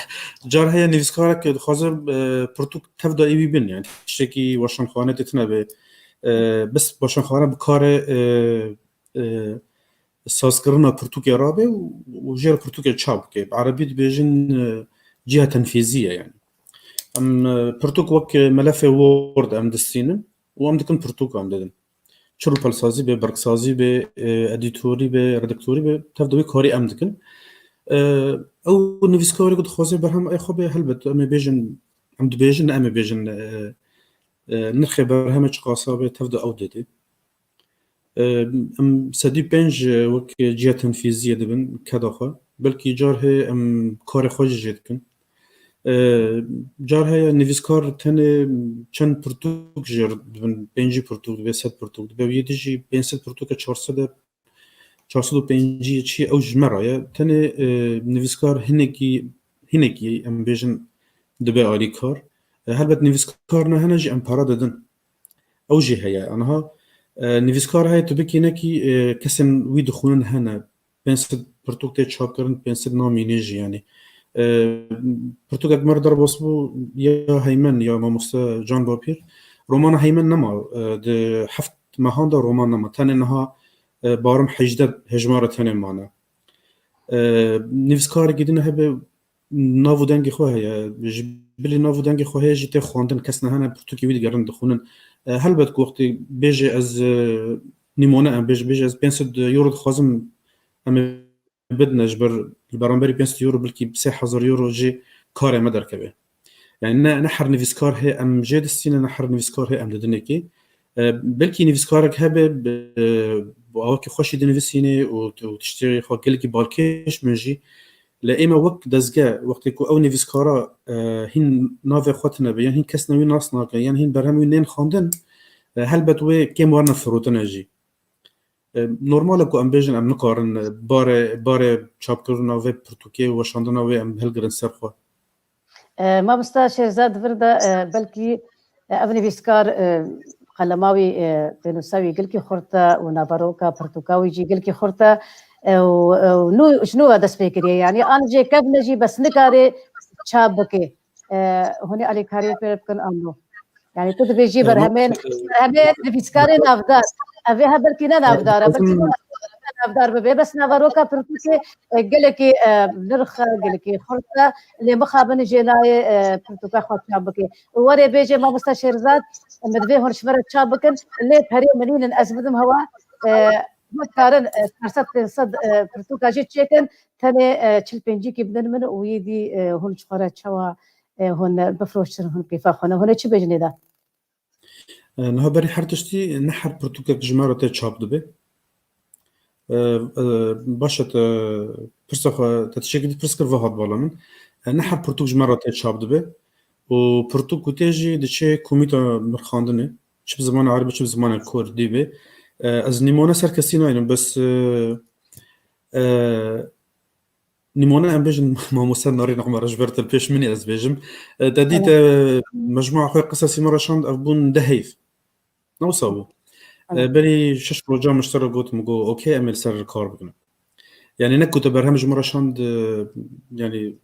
جار هي نویسکار که خازم پرتوک تفدا ای بین يعني شکی واشن خانه تتنبه بس واشن خانه بکار سازکرنا پرتوک عربی و جير پرتوک چاپ که عربی بيجن جهه تنفيذيه يعني ام پرتوک وک ملف وورد ام دستینم و ام دکن پرتوک ام دادن چرو پلسازی به برکسازی به ادیتوری به ردکتوری به تفدوی کاری ام دکن او نویسکاری که خوازه برهم ای خوب هلبت ام بیجن ام بیجن ام بیجن نرخ برهم چقاسا به تفدو او دادی ام سدی پنج وک جهه تنفیذیه دبن کداخه بلکی جار هی ام کار خوش جد کن جار هي نویسکار تن چند پرتوک جر بن 5 پرتوک به 100 پرتوک به یدیجی 500 پرتوک 405 چی اوج مرا تن نویسکار هنکی ام بیژن دبه عالی کار هلبت نویسکار نه هنج ام پارا دادن اوجی هي انها نویسکار هي تبکی نکی کسن وی دخولن هنا 500 پرتوک چاپ کردن 500 نامینیج يعني پرتوک مر در باسبو یا هیمن یا ماموستا جان باپیر رومان هیمن نما ده هفت ماهان دا رومان نما تن انها بارم 18 هجمار تن مانا نویسکار گیدن هبه ناو دنگی خواه یا بلی ناو دنگی خواه جیت خواندن کس نهانه پرتوکی وید گرن دخونن هلبت که وقتی بیجه از نیمونه ام بیجه از 500 یورو خوازم ام بدنا جبر البرامبري 500 يورو بلكي 6000 يورو جي كاري ما دركبه يعني نحر نويسكار هي ام جد السنه نحر نويسكار هي ام ددنكي بلكي نويسكارك هبه بواكي خوشي دنفسيني وتشتري خو قلكي بالكيش منجي لا اما وقت دزغا وقت كو او نويسكارا هين ناف خوتنا بيان هين كسنا وين ناسنا يعني هين برهم وين خواندن هلبت و كم ورنا فروتنا جي نورمال کو ام بیژن ام نکارن بار چاپ کردن و پرتوکی و شاندن و ام هلگرن سرخو ما مستشار زاد ورده بلکی ابني بيسكار قلماوي بنسوي قلكي خرطه ونابروكا برتوكاوي جي قلكي خرطه ونو شنو هذا سبيكري يعني انا جي كيف نجي بس نكاري شابكي هوني علي كاري بكن امنو يعني كنت بيجي برهمين بيسكاري نافدار أبيها بلكي نافدار بلكي نافدار ببي بس نافروكا برتوكي قلكي نرخ قلكي خرطه اللي مخابن جيناي برتوكا خاط شابكي وري بيجي ما مستشير زاد مدبي هون شفرت شابكن اللي بهري منين ازبدم هوا كارن فرصة صد برتقاجي تشيكن تاني تشلبنجي كبدن من ويدي هون شخرة شوا هون بفروشتن هون كيفا خونه هون چی بجنی دا؟ نه بری هر تشتی نحر پرتوکا جماره ته چاپ دبه باشه پرسخ تشکیل پرسکر وحد بالا من نحر پرتوک جماره ته چاپ دبه و پرتوک کتیجی دچه کمیتا مرخاندنه چه زمان عربی چه زمان کردی به از نیمونه سر کسی ناینم بس نیمونه ام بيجن ما مسن ناري نقمة رجبرت البيش مني از بيجم تديت مجموعة خوي قصصي مرة شاند أبون دهيف نوصابو بري شش بروجرام مشترك قلت مقو أوكي أمل سر الكار بكنا يعني نكو تبرهمج مرة شاند يعني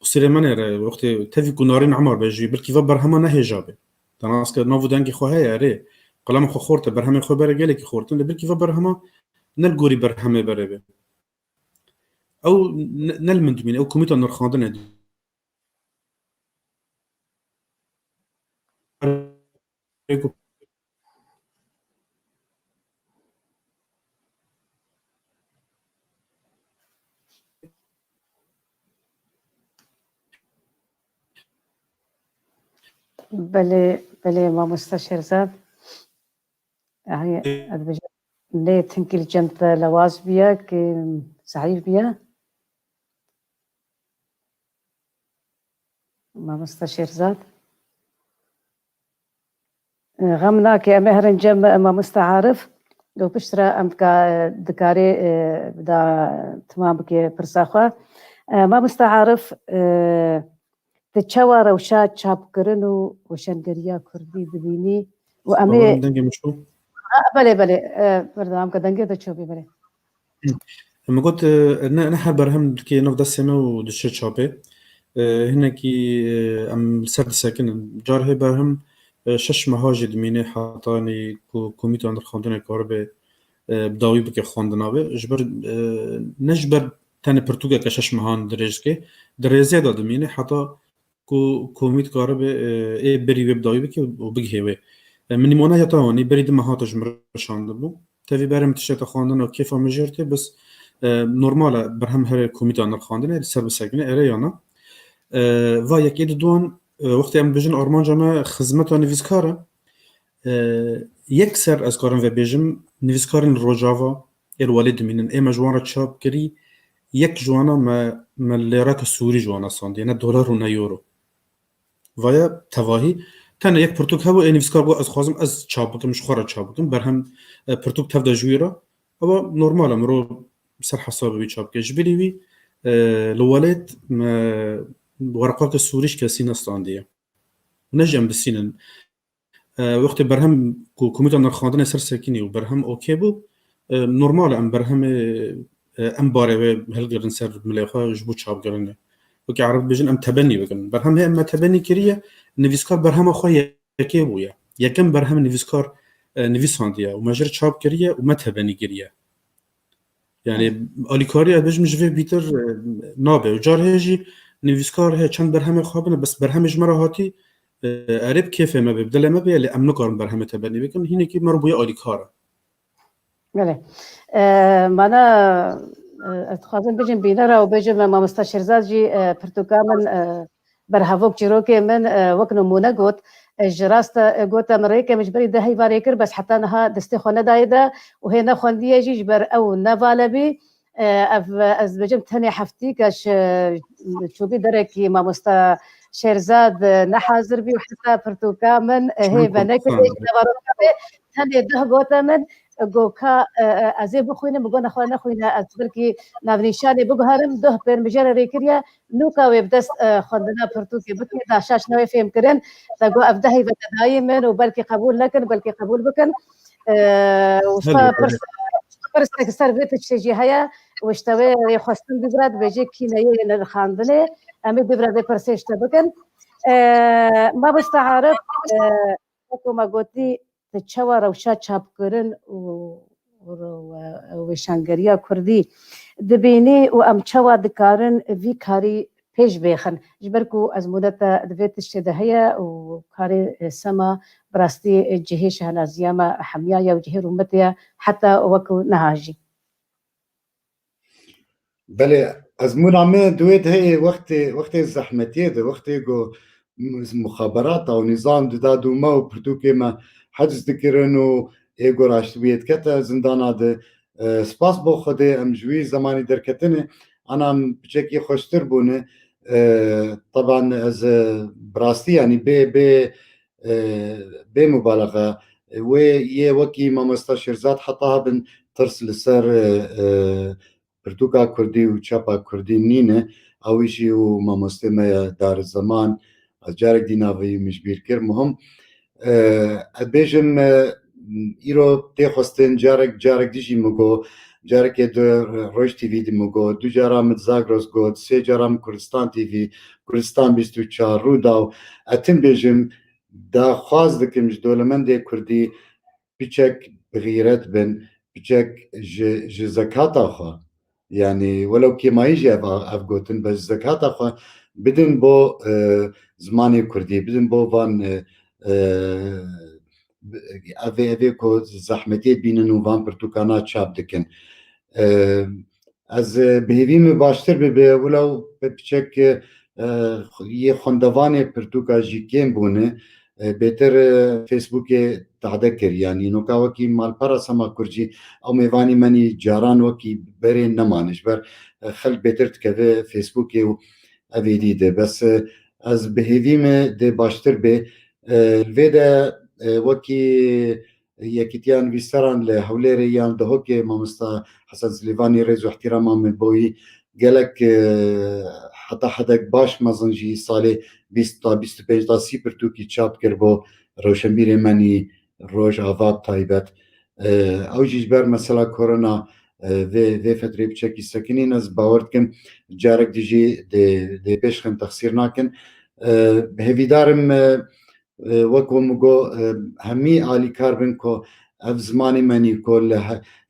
قصير مني وقت تفي كنارين عمر بيجي بلكي فبرهما نهي جابي تناس كنافو دانجي خوها يا ري قلم خو خورت برهمي خو برجالي كي خورتن بلكي فبرهما نلقوري برهمي بربي او نلمند من او كوميتا نرخاندن بله ما مستشار زاد هي أدبج ليه تنكل جنت لواز بيا كي صحيح بيا ما مستشار زاد غمنا كي أمهرن جم ما مستعارف لو بشترى أم دكاري بدا تمام كي برساخة ما مستعارف تشوا روشات شاب كرنو وشنقريا كردي دبيني وأمي دنجي مشو بله بردام كدنجي تشوفي بله لما قلت نحر برهم كي نفضل السما ودشت شابي هنا كي ام سرد ساكن جاره برهم شش مهاجد مینه حاطانی کمیته اندر خواندن کاربه بداوی بکه خواندنابه جبر نجبر تن پرتوگه که شش مهان درج که درزه داد مینه حتی کمیت کاربه ای بری وب داوی بکه و بگه و منی مونه یتاونی بری دم هات جمر شانده بو تفی برم تشت خواندن و کیف مجرته بس نورماله برهم هر کمیته اندر خواندن سر بسگنه اره یانا و یکی دوان وقتی ام بجن آرمان جامعه خدمت و نویسکاره یک سر از کارم و بجم نویسکارن روجاوا الوالد منن اما جوان چاپ کری یک جوانا ما لیراک سوری جوانا ساند یعنی دلار و نه یورو و یا تواهی تنها یک پرتوک هوا نویسکار گو از خوازم از چاپ بکم مش خورا چاپ بکم برهم پرتوک تفدا جویرا اما نورمال امرو سر حساب بی چاپ کش بلیوی الوالد ورقات السوريش كاسين استانديه نجم بسينن وقت برهم كوميتا نرخاندن سر ساكيني وبرهم اوكي بو نورمال ام برهم ام باره هلغرن سر مليخا جبو تشاب غرن وكي عرب بجن ام تبني بكن برهم هي ام تبني كريه نفيسكار برهم اخو يكي بويا يكم برهم نفيسكار نفيسانديه وماجر تشاب كريه وما تبني كريه يعني اليكاري بجم جوي بيتر نابه وجار هيجي نویسکار هست چند برهم خوابنه بس برهمش مرا هاتی عرب کیفه ما ببدله ما بیالی امنو کارم برهم تبنی بکن هینه که مرا بوی آلی کاره بله مانا اتخاذن بجن بینره و بجن ما مستشار زاد جی پرتوکامن برهوک جروکی من وقت نمونه گوت جراست گوت امریکا مجبری ده هیواری کر بس حتی نها دستی خونه دایده و هی نخوندیه جی جبر او نوالبی از بجم تاني حفتي كاش شوبي دركي ما مستا شيرزاد نحاضر بي وحتى برتوكا من هي بنك تاني ده غوتا من غوكا ازي بخوينه بغون خوينه ازبركي نافنيشاني بغهرم ده بين مجرى ريكريا نوكا ويبدس خندنا برتوكي بكي داشاش نوي فهم كرن تاغو افدهي بتدايمن وبلكي قبول لكن بلكي قبول بكن وصا برستك سربيت تشجي هيا واشتوي يخصن ببراد بيجي كينايه للخاندنه امي ببراد برسيش تبكن ما بستعارف ما قلتي تشوا روشا چاپ کرن و شنگریا کردی دبینی و ام چوا دکارن وی کاری پیش بیخن جبرکو از مدت دویت شدهیه و کاری سما براستی جهه شهنازیه ما حمیایه و جهه رومتیه حتی وکو نهاجی. بله از منامه دوید هی وقت زحمتیه ده وقت گو مخابرات او نظام دادو ما و پرتوکه ما حجز دکرن و ایگو راشتویت کتا زندانا ده سپاس بو خوده ام جوی زمانی درکتنه انا بچکی خوشتر بونه طبعا از براستی يعني بمبالغه ويه وكي مامستا شيرزاد حطها بن ترسل سر پرتوکا کردی و چاپا کردی نینه اویشی و مامسته ما دار الزمان از جارك دي ناوي مجبير كر مهم ابيجم ايرو تيخستن جارك ديجي مگو جارك دو روش تي في دي مگو دو جارا مت زاگرس گود سه جارا کردستان تي في کردستان 24 روداو اتم بيجم دا خواز دكم دولمند كردي بيچك بغيرت بن بيچك ج زكاة خوا يعني ولو كي ما يجي افغوتن بس زكاة خوا بدن بو زماني كردي بدن بو فان افي كو زحمتي بينن وفان برتوكانا تشاب دكن از بهيوي باشتر ببه ولو بچك يه خوندواني برتوكا جي كيم بونه بهتر فيسبوك تعدكر يعني نوكا وكي مال برا سما كرجي او ميواني مني جاران وكي برين نمانش بر خل بهتر تكفي فيسبوك افيدي ده بس از بهيوي ده باشتر به الفيدا وكي يكتيان ويستران لهوليري يان دهوكي مامستا حسن سليفاني ريزو احتراما من بوي قالك حتى حدك باش مزنجي صالي 20 تا 25 تا 30 پرتوكي چاپ كربو روشنبيري مني روج آواب تايبت او جيجبر مثلا كورونا في فترة بچكي سكنين از باورد جارك ديجي دي بيشخن تخسير ناكن بهويدارم وكو مگو همي آلي كاربن كو اف زماني مني كو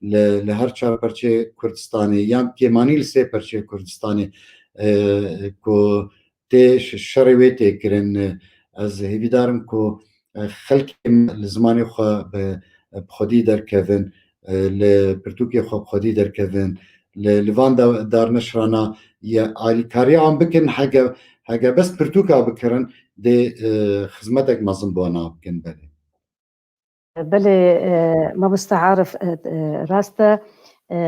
لهر چار پرچه كردستاني يام كيماني لسي پرچه كردستاني كو تيش شرويتي كرن از هيدارم كو خلق لزماني خو بخودي در كفن لبرتوكي خو بخودي در كفن لفان دار نشرانا يا آلي كاري عم بكن حاجة بس برتوكا بكرن دي خدمتك مازن بونا بكن بله ما مستعارف راسته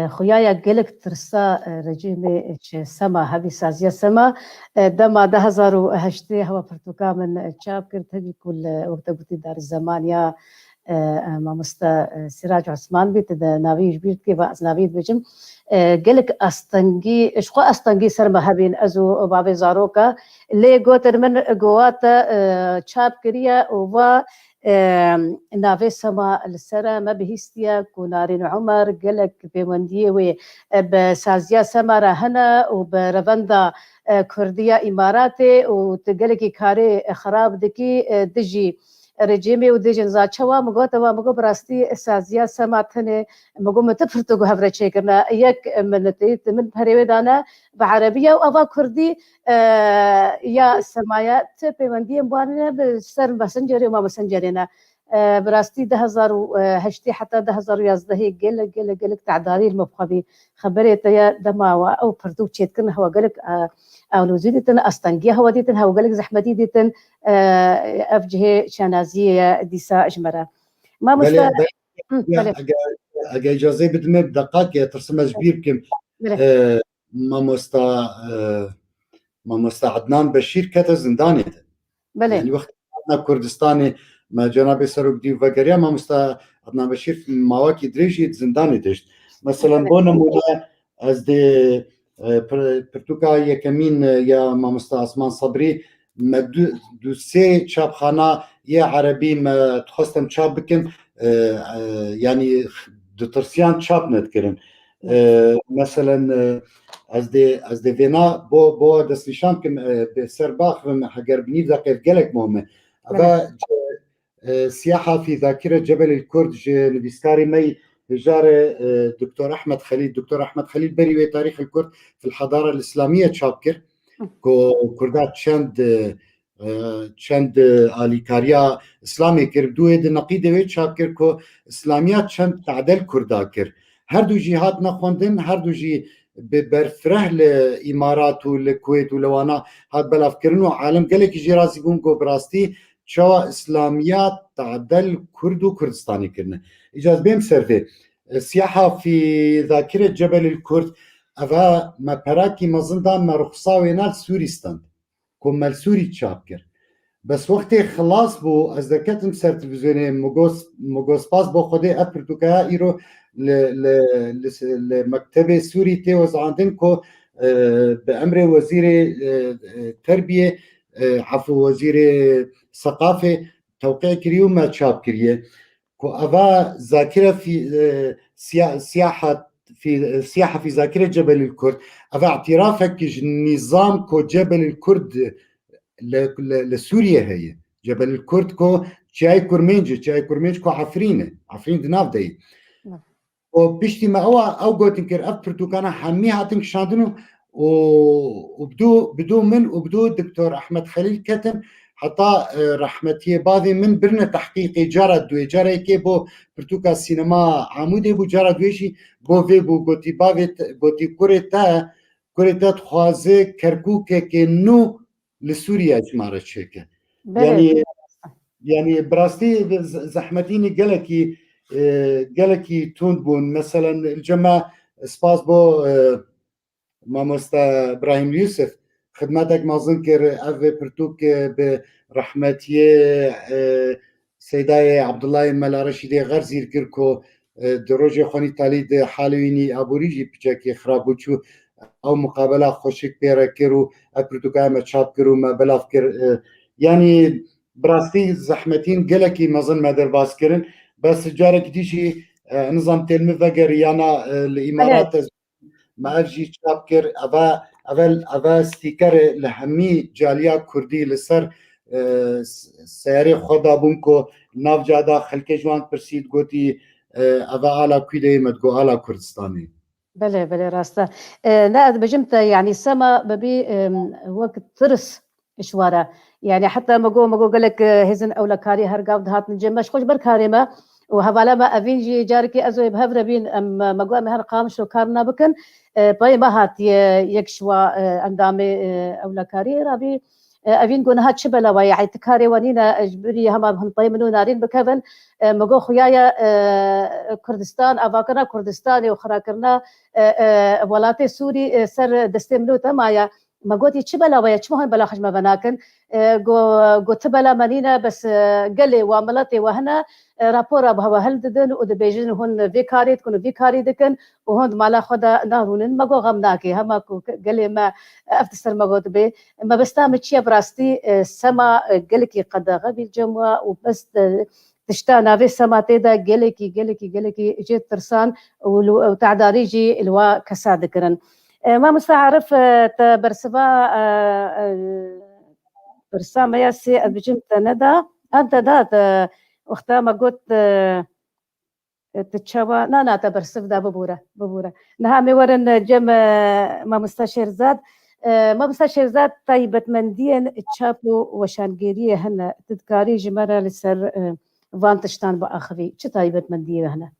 خویایا گلک ترسا رژیم سما هبی سازیا سما دما 2008 هوا پرتوکا من چاپ کرد هبی کل وقت گوتی دار الزمان یا ما مستا سراج عثمان بیت ناویش بیت که از ناوید بجم گلک استنگی اشخو استنگی سرما هبین ازو باب زاروکا لی گوتر من گوات چاپ کریا و نافي سما السرا ما بهستيا كونارين عمر قالك بمندية وبسازيا سما راهنا وبرفندا كردية إماراتي وتقالك كاري خراب دكي دجي رجيمي ودجن زاتشوا مگو براستي سازيا سما تنه مگو متفرتو هفرا چيكرنا يك من پريودانا بعربية وأفا كردي يا سمايا تبيوندي مباننا بسر مسنجري وما مسنجرينا براستي 2008 حتى 2011 قالك تعداري المبخبي خبرت يا دما او بردو تشيتكن هو قالك او زيدتن استنجي هو ديتن هو قالك زحمتي ديتن افجه شنازيه ديسا اجمرا ما مست اجا اجازه بدم بدقائق ترسم جبير كم ما مستا عدنان بشير كتا زنداني يعني وقت كردستاني ما جناب سروك دي وغيرها ما مستا عدنان بشير في مواكي دريجي زنداني دشت مثلا بونا مولا از دي پرتوكا يكمين يا ما مستا عثمان صبري ما دو سي چاپ خانه يا عربي ما تخستم چاپ بكن يعني دو ترسيان چاپ نتكرن مثلا از دي فينا بو دستنشان كم بسر باخ حقر بني ذاقير قلق مهمة هذا سياحة في ذاكرة جبل الكرد نبيسكاري مي جار دكتور أحمد خليل بريوي تاريخ الكرد في الحضارة الإسلامية تشابكر کو کردا چند آلیکاریا اسلامی کرد دوی د نقید وی چاپ کرد کو اسلامیات چند تعدل کردا کرد هر دو جهات نخوندن هر دو جی برفره لإمارات والكويت ولوانا هاد بلاف كرنو عالم قالك يجي راسي بونكو براستي شوا إسلاميات تعدل كرد وكردستاني كرنا إجاز بيم سرفي السياحة في ذاكرة جبل الكرد أفا ما براكي مزندان ما رخصاوي نال سوريستان كمال سوري تشابكر بس وقتی خلاص بو از دکتم سر تلویزیونی مگوس پاس با خودی اپرتوکا ایرو لمكتب سوري توزعاندن كو بأمر وزير تربية عفوا وزير ثقافة توقيع كريو ما تشاب كريه كو أبا ذاكرة في سياحة في ذاكرة جبل الكرد أبا اعترافك نظام كو جبل الكرد لسوريا هي جبل الكرد كو جاي كرمنج كو عفرين دناف دي وبشتي ما او قلت انكر افرتو كان حمي هاتنك شاندنو وبدو الدكتور احمد خليل كتم حتى رحمتي باذي من برنا تحقيقي جرى كيبو برتوكا السينما عمودي بو جرى دويشي بو في بو قوتي كوريتا خوازي كركوك كنو لسوريا جمارة شيكا يعني براستي زحمتيني قالكي توندبون مثلا الجماعة سباس بو ماموستا ابراهيم يوسف خدماتك ما ظنكر افي برتوك برحمتيه سيداي عبد الله ملا رشيدي غرزير كركو دروجي خوني تاليد حالويني ابوريجي بجاكي خرابوچو او مقابله خوشك بيرا كيرو ابرتوكا ما تشاب كيرو ما بلاف كير يعني براستي زحمتين قالكي ما ظن ما درباس كرن بس جارك ديشي نظام تلمذا يانا الامارات ما ارجي تشابكر اول ستيكر لهمي جاليا كردي لسر سياري خدا بونكو ناف جادا خلك جوان برسيد قوتي اوا على كويدي مدقو على كردستاني بله راستا لا بجمت يعني سما ببي وقت ترس شوارا يعني حتى مقو قالك هزن اولا كاري هرقاو دهات نجمش خوش بركاري ما وهوالا ما افينجي جاركي ازوي بهفر بين ام مقو مهر قامش وكارنا بكن باي ما هات يكشوا اندامي اولا كاري رابي افين قونا هات شبلا ويا تكاري ونينا اجبري هما بهم طيمنو نارين بكفن مقو خيايا كردستان افاكرنا كردستاني وخراكرنا ولاتي سوري سر دستملو تمايا ما قلتي تشبلا ويا تشمهن بلا خشمه بناكن قو تبلا منينا بس قلي وعملتي وهنا رابورا بهوا هل ددن ودبيجن هون فيكاري تكون فيكاري دكن وهون مالا خدا نارون ما قو غمناكي هما قلي ما افتسر ما قلت بي ما بستعمل شيء براستي سما قلكي قد غبي الجمعة وبس تشتانا في السما تيدا قلكي جيت ترسان وتعداريجي الوا كسادكرن ما مستعرف برسبا برسام ياسي بجمت ندى انت دات وقتها ما قلت تتشوى نا تبرسف دا ببورة نها مورن جم ما مستشير زاد طيبة مندين تشابو وشانجيرية هنا تذكاري جمرة لسر فانتشتان بأخذي شو طيبة مندية هنا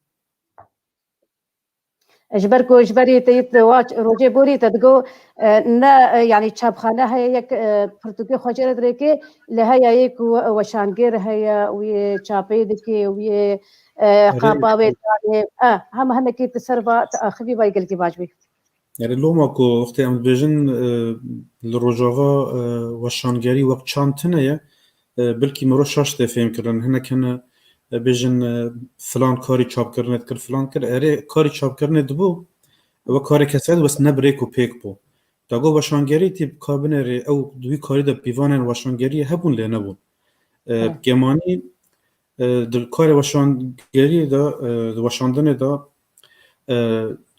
اجبري تيت واج روجي بوري تدقو نا يعني تشاب خانه هي يك برتقي خوجر دريكي لهيا يك وشانغير هيا وي تشابي دكي وي قاباوي هم كي تسربا تاخذي بايقل كي باجبي يعني لو ماكو وقت ام بيجن الرجوغا وشانغيري وقت شانتنيا بلكي مروشاش تفهم كرن هنا كان بيجن فلان كاري چاپ کرنه کر فلان کر اره کاری چاپ کرنه دبو و کاری کساد بس نبریک و پیک بو داگو واشانگری تیپ کابنری او دوی کاری د پیوانن واشانگری هبون له نبون گمانی د کاری واشانگری دا واشاندن دا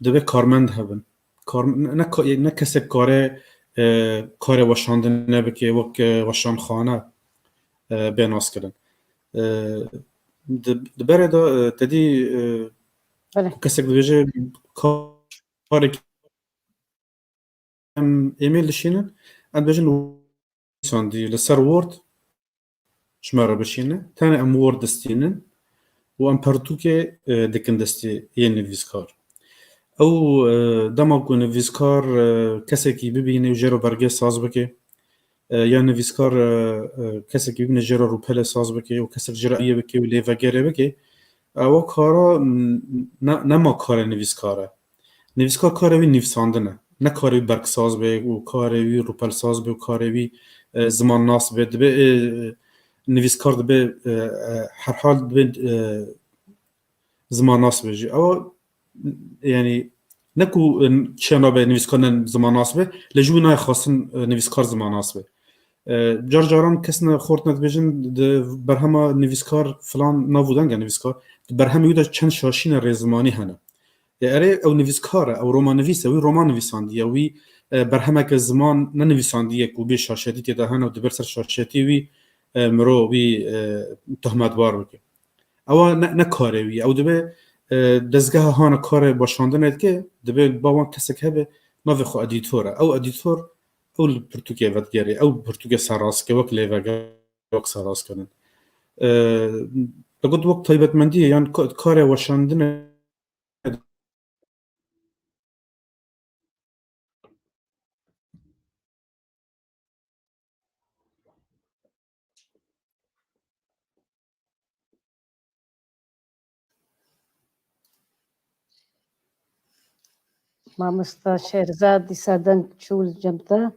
دبه کارمند هبن نه کسی کار واشاندن نبکه وک واشان خانه بناس کردن دبره دا تدی کسی دویجه کاری کم ایمیل دشینن ام بيجن ساندي لسر وورد شمارة بشينه تاني ام وورد دستينن و ام بارتوكي دكن دستي ين فيسكار او دما کو نویسکار کسی که ببینه و جرو برگه ساز بکه یا نویسکار کسی که ببینه جرو روپل ساز بکه و کسی جراییه بکه و لیوگره بکه او کارا نما کار نویسکاره نویسکار کاروی نویساندنه نه کاروی برگ ساز به و کاروی روپل ساز به و کاروی زمان ناس به دبه نویسکار دبه هر حال دبه زمان ناس بجی او yani نکو چنا به نویسکار زمان ناسبه لجوی نای خواستن نویسکار زمان ناسبه جار جاران کس نه خورد ندبیجن برهما نویسکار فلان نبودن گه نویسکار برهم یودا چند شاشین رزمانی هنه اره او نویسکاره او رومان نویسه وی رومان نویساندیه وی برهمه که زمان نه نویساندیه که بی شاشتی تیده هنه و دبرسر شاشتی وی مرو وی تهمت بار بکه او نه کاره وی او دبه دزگاه هان کار باشاندن اد که دبه باوان کسک هبه ناو خو ادیتوره او ادیتور او پرتوگه ودگری او پرتوگه سراس که وک لیوگه وک سراس کنن بگود وقت طیبت مندیه یعنی کار باشاندن مامستا شهرزاد دیسا دنگ چول جمتا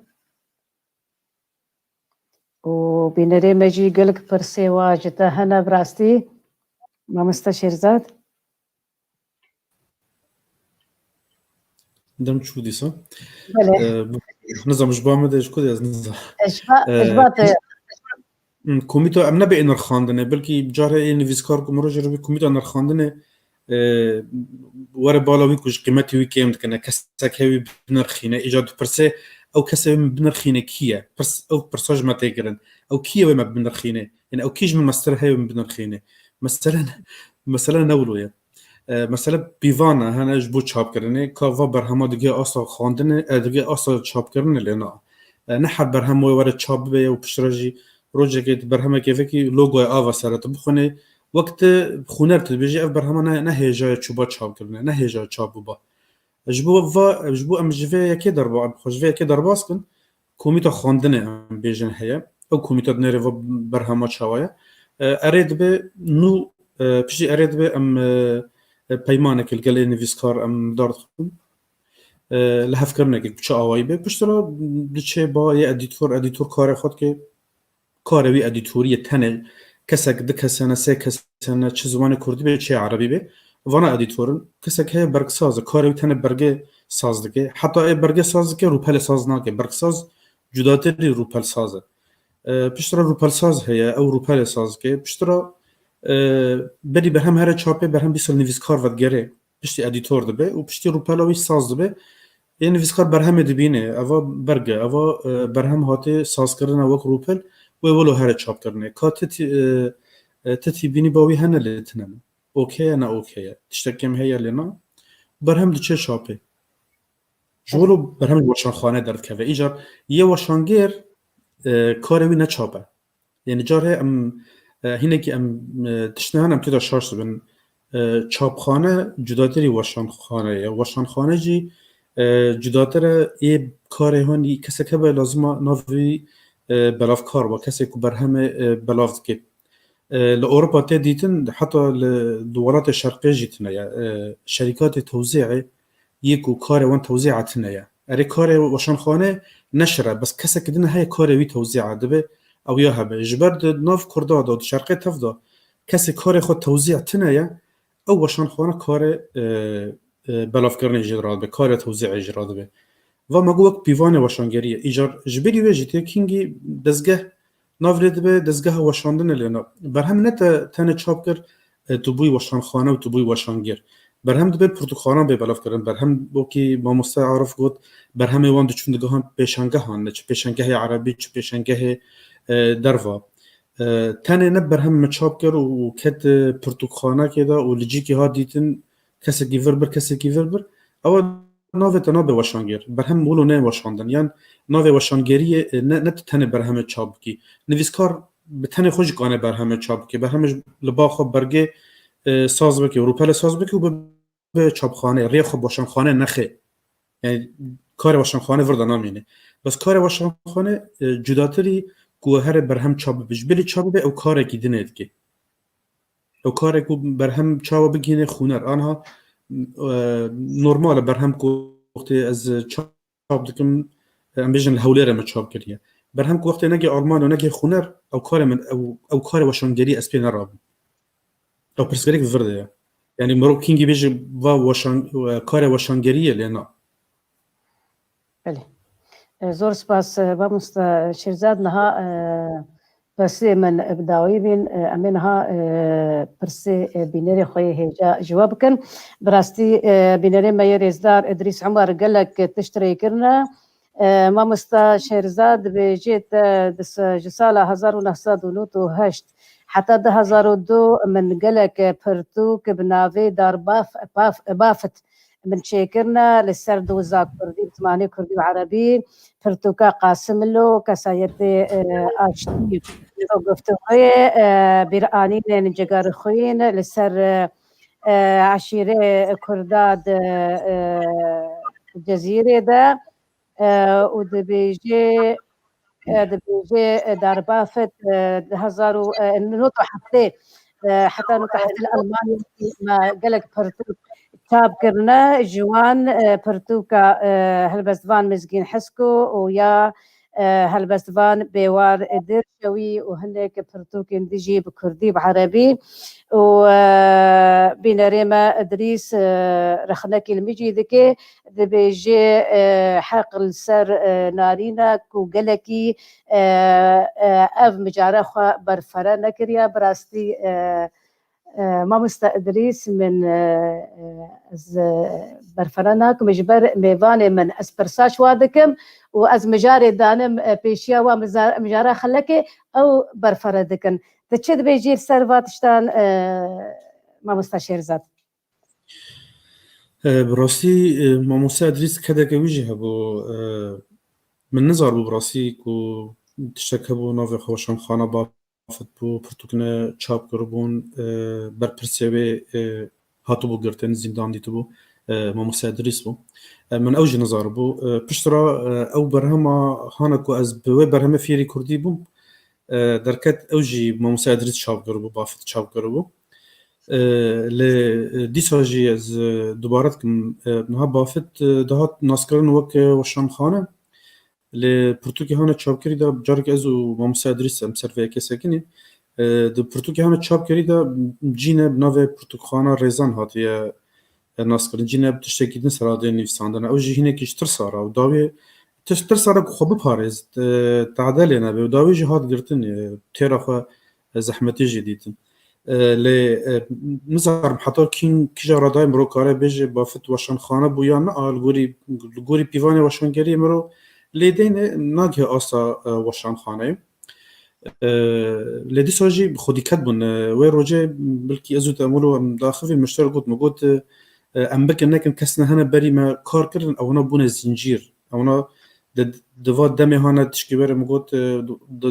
و بینره مجی گلک پرسه واجتا هنه براستی مامستا شهرزاد دم چو دیسا بله نظام جبا مده کدی از نظام اجبات کومیتو ام نه به اینر خواندنه بلکه جاره این نویسکار کومرو جره به کومیتو انر خواندنه وره بالا وی کش قیمتی وی کم دکنه کسک هوی بنرخینه ایجاد پرسه او کسی بنرخینه کیه او پرساج ما تیگرن او کیه وی ما بنرخینه یعنی او کیج من مستر هوی بنرخینه مثلا نولویه مثلا بیوانه هنه جبو چاپ کرنه که و برهما دیگه آسا خواندنه دیگه آسا چاپ کرنه لینا نه حد برهم وی وره چاپ به و پشتراجی روزه که برهمه که فکی لوگوی آوا سرت بخونه وقت خونر تبیجی اف برهمه نه هیجای چوبا چاپ کرنه نه هیجای چاپ با جبو ام جوه یکی دربا ام خوشوه یکی درباس کن کومیتا خواندنه ام بیجن هیا او کومیتا نره و برهمه چاوایه ارید به نو پیشی ارید به ام پیمانه که الگل نویسکار ام دارد خون لحف کرنه که چه آوایی به پشترا دچه با یه ادیتور کار خود که کاروی ادیتوری تنه کسک دکسانه سه کسانه چه زبان کردی به چه عربی به وانا ادیتورن کسک های برگ ساز کاروی تنه برگ ساز دکه حتی ای برگ ساز که روپل ساز ناکه برگ ساز جداتری روپل سازه پشترا روپل ساز هیا او روپل ساز که پشترا بری به هم هر چاپه به هم بیسال نویسکار ودگره پشتی ادیتور دبه و پشتی روپلوی ساز دبه این نویسکار برهم دبینه اوا برگه اوا برهم هاته ساز کردن وک روپل و ولو هر چاپ کرنه کات تتی بینی باوی هنه لیتنم اوکی نه اوکی تشتکم هیا لینا برهم دچه چاپه جولو برهم وشان خانه درد که ایجار یه وشانگیر کاروی نه چاپه یعنی جاره ام هینه که ام تشنهانم تیدا شارس بن چاپخانه جداتری وشان خانه جی جداتر یه کاره هونی کسی که به لازمه ناوی بلاف کار و کسی که برهم بلاف که لأوروبا تدیتن حتی لدولات شرقی جیتنه شرکات توزیع یکو کار وان توزیع تنه اری کار وشان خانه نشره بس کسی که دنه های کار وی توزیع دبه او یا هبه جبرد ناف کرده داد شرقی تفده کسی کار خود توزیع تنه او وشان خانه کار بلاف کردن اجرا به کار توزیع اجرا به و مگو وقت پیوانه وشانگریه ایجار جبری وجیته کینگی دزگه ناورد به دزگه وشاندن لینا برهم نه تنه چاپ کر تو بوی وشان خانه و تو بوی وشانگر برهم دبه پرتوخانه به بلاف کردن برهم بو کی ما مستعارف گفت برهم وان چون دگهان پیشنگه هان چه پیشنگه عربی چه پیشنگه دروا تنه نه برهم چاپ کر و کت پرتوخانه که دا و لجی که ها دیتن کسی گیور بر او ناوی تناب وشانگر برهم ولو نه وشاندن یان ناوی وشانگری نه تنه برهم چاپ کی نویسکار به تنه خوش قانه برهم چاپ کی برهمش لبا خو برگه ساز بکی اروپا ساز بکی و به چاپخانه ری خو وشانخانه نخه یعنی کار وشانخانه وردا نامینه بس کار وشانخانه جداتری گوهر برهم چاپ بش بلی چاپ به او کار کی دینید کی او کار کو برهم چاپ بگینه خونر آنها نورمال برهم کو وقتی از چاپ دکم ام بیژن هولره ما چاپ کردیه برهم کو وقتی نگی آلمان و نگی خونر او کار من او کار وشانگری اسپی نراب او پرسپریک ورده يعني مروكينجي بيجي وشان كاره وشانگريه لنا بله زور سپاس با شیرزاد نها پرسه من ابداوی بین امنها پرسه بینری خوی هجا جواب کن براستی بینری مایر ازدار ادریس عمر قالك تشتري كرنا ما مستا شیرزاد بجيت دس جسالة 1908 حتى 2002 من قالك برتوك بنافي دار بافت من شيكرنا للسرد وزاك كردي بثمانية كردي وعربي فرتوكا قاسم له كسايتي اشتي وقفتوي براني نجار خوين للسر عشيرة كرداد الجزيرة ده ودبيجي داربافت هزارو نوتو حتى نوتو حتى الألماني ما قالك برتوك تاب كرنا جوان برتوكا هلبستفان مزقين حسكو ويا هلبستفان بيوار درشوي وهنك برتوكين ديجي بكردي بعربي وبينريما ادريس رخناكي المجي ذكي دبيجي حق السر نارينا كوغلكي اف مجارخه برفرا نكريا براستي ما مستأدريس من برفراناك مجبر ميفاني من اسبرساش وادكم واز مجاري دانم بيشيا ومجارا خلكي او برفردكن تشد بيجير سرفاتشتان ما مستشير ذات براسي ما مستأدريس كذا كويجي هبو من نظر بو براسي كو تشتكبو نوفي خوشان خانه با بو پرتوکن چاپ کربون بر پرسیوی هاتو بو گرتن زندان دیتو بو ما مسادریس بو من اوج نظر بو پشترا او برهما هانکو از بو برهما فيري كردي بو دركت اوجي ما مسادریس چاپ کربو بافت چاپ کربو ل دیساجی از دوبارت کم نها بافت دهات ناسکرن وک وشان خانه ل پرتوکی هانه چاپ کردی دا جارک از و ما مسادریس ام سرفه که سکنی د پرتوکی هانه چاپ کردی دا جینه بناوه پرتوکخانه ریزان هاتیه ناسکرن جینه بتشتکیدن سراده نویساندن او جهینه کشتر سارا و داوی تشتر سارا خوب پارز تعدل نبه و داوی جهاد گرتن تیرا خو زحمتی جدیدن ل نظر حتی کجا رادای مرو کاره بجه بافت وشان خانه بویان الگوری پیوانی وشانگری مرو لیدین ناگه آسا وشان خانه لیدی ساجی خودی کد بون و روجه بلکی ازو تعملو داخل مشترک بود مگود ام بکن نکن کس نه هنه بری ما کار کردن اونا بونه زنجیر اونا دواد دمی هانه تشکیبر مگود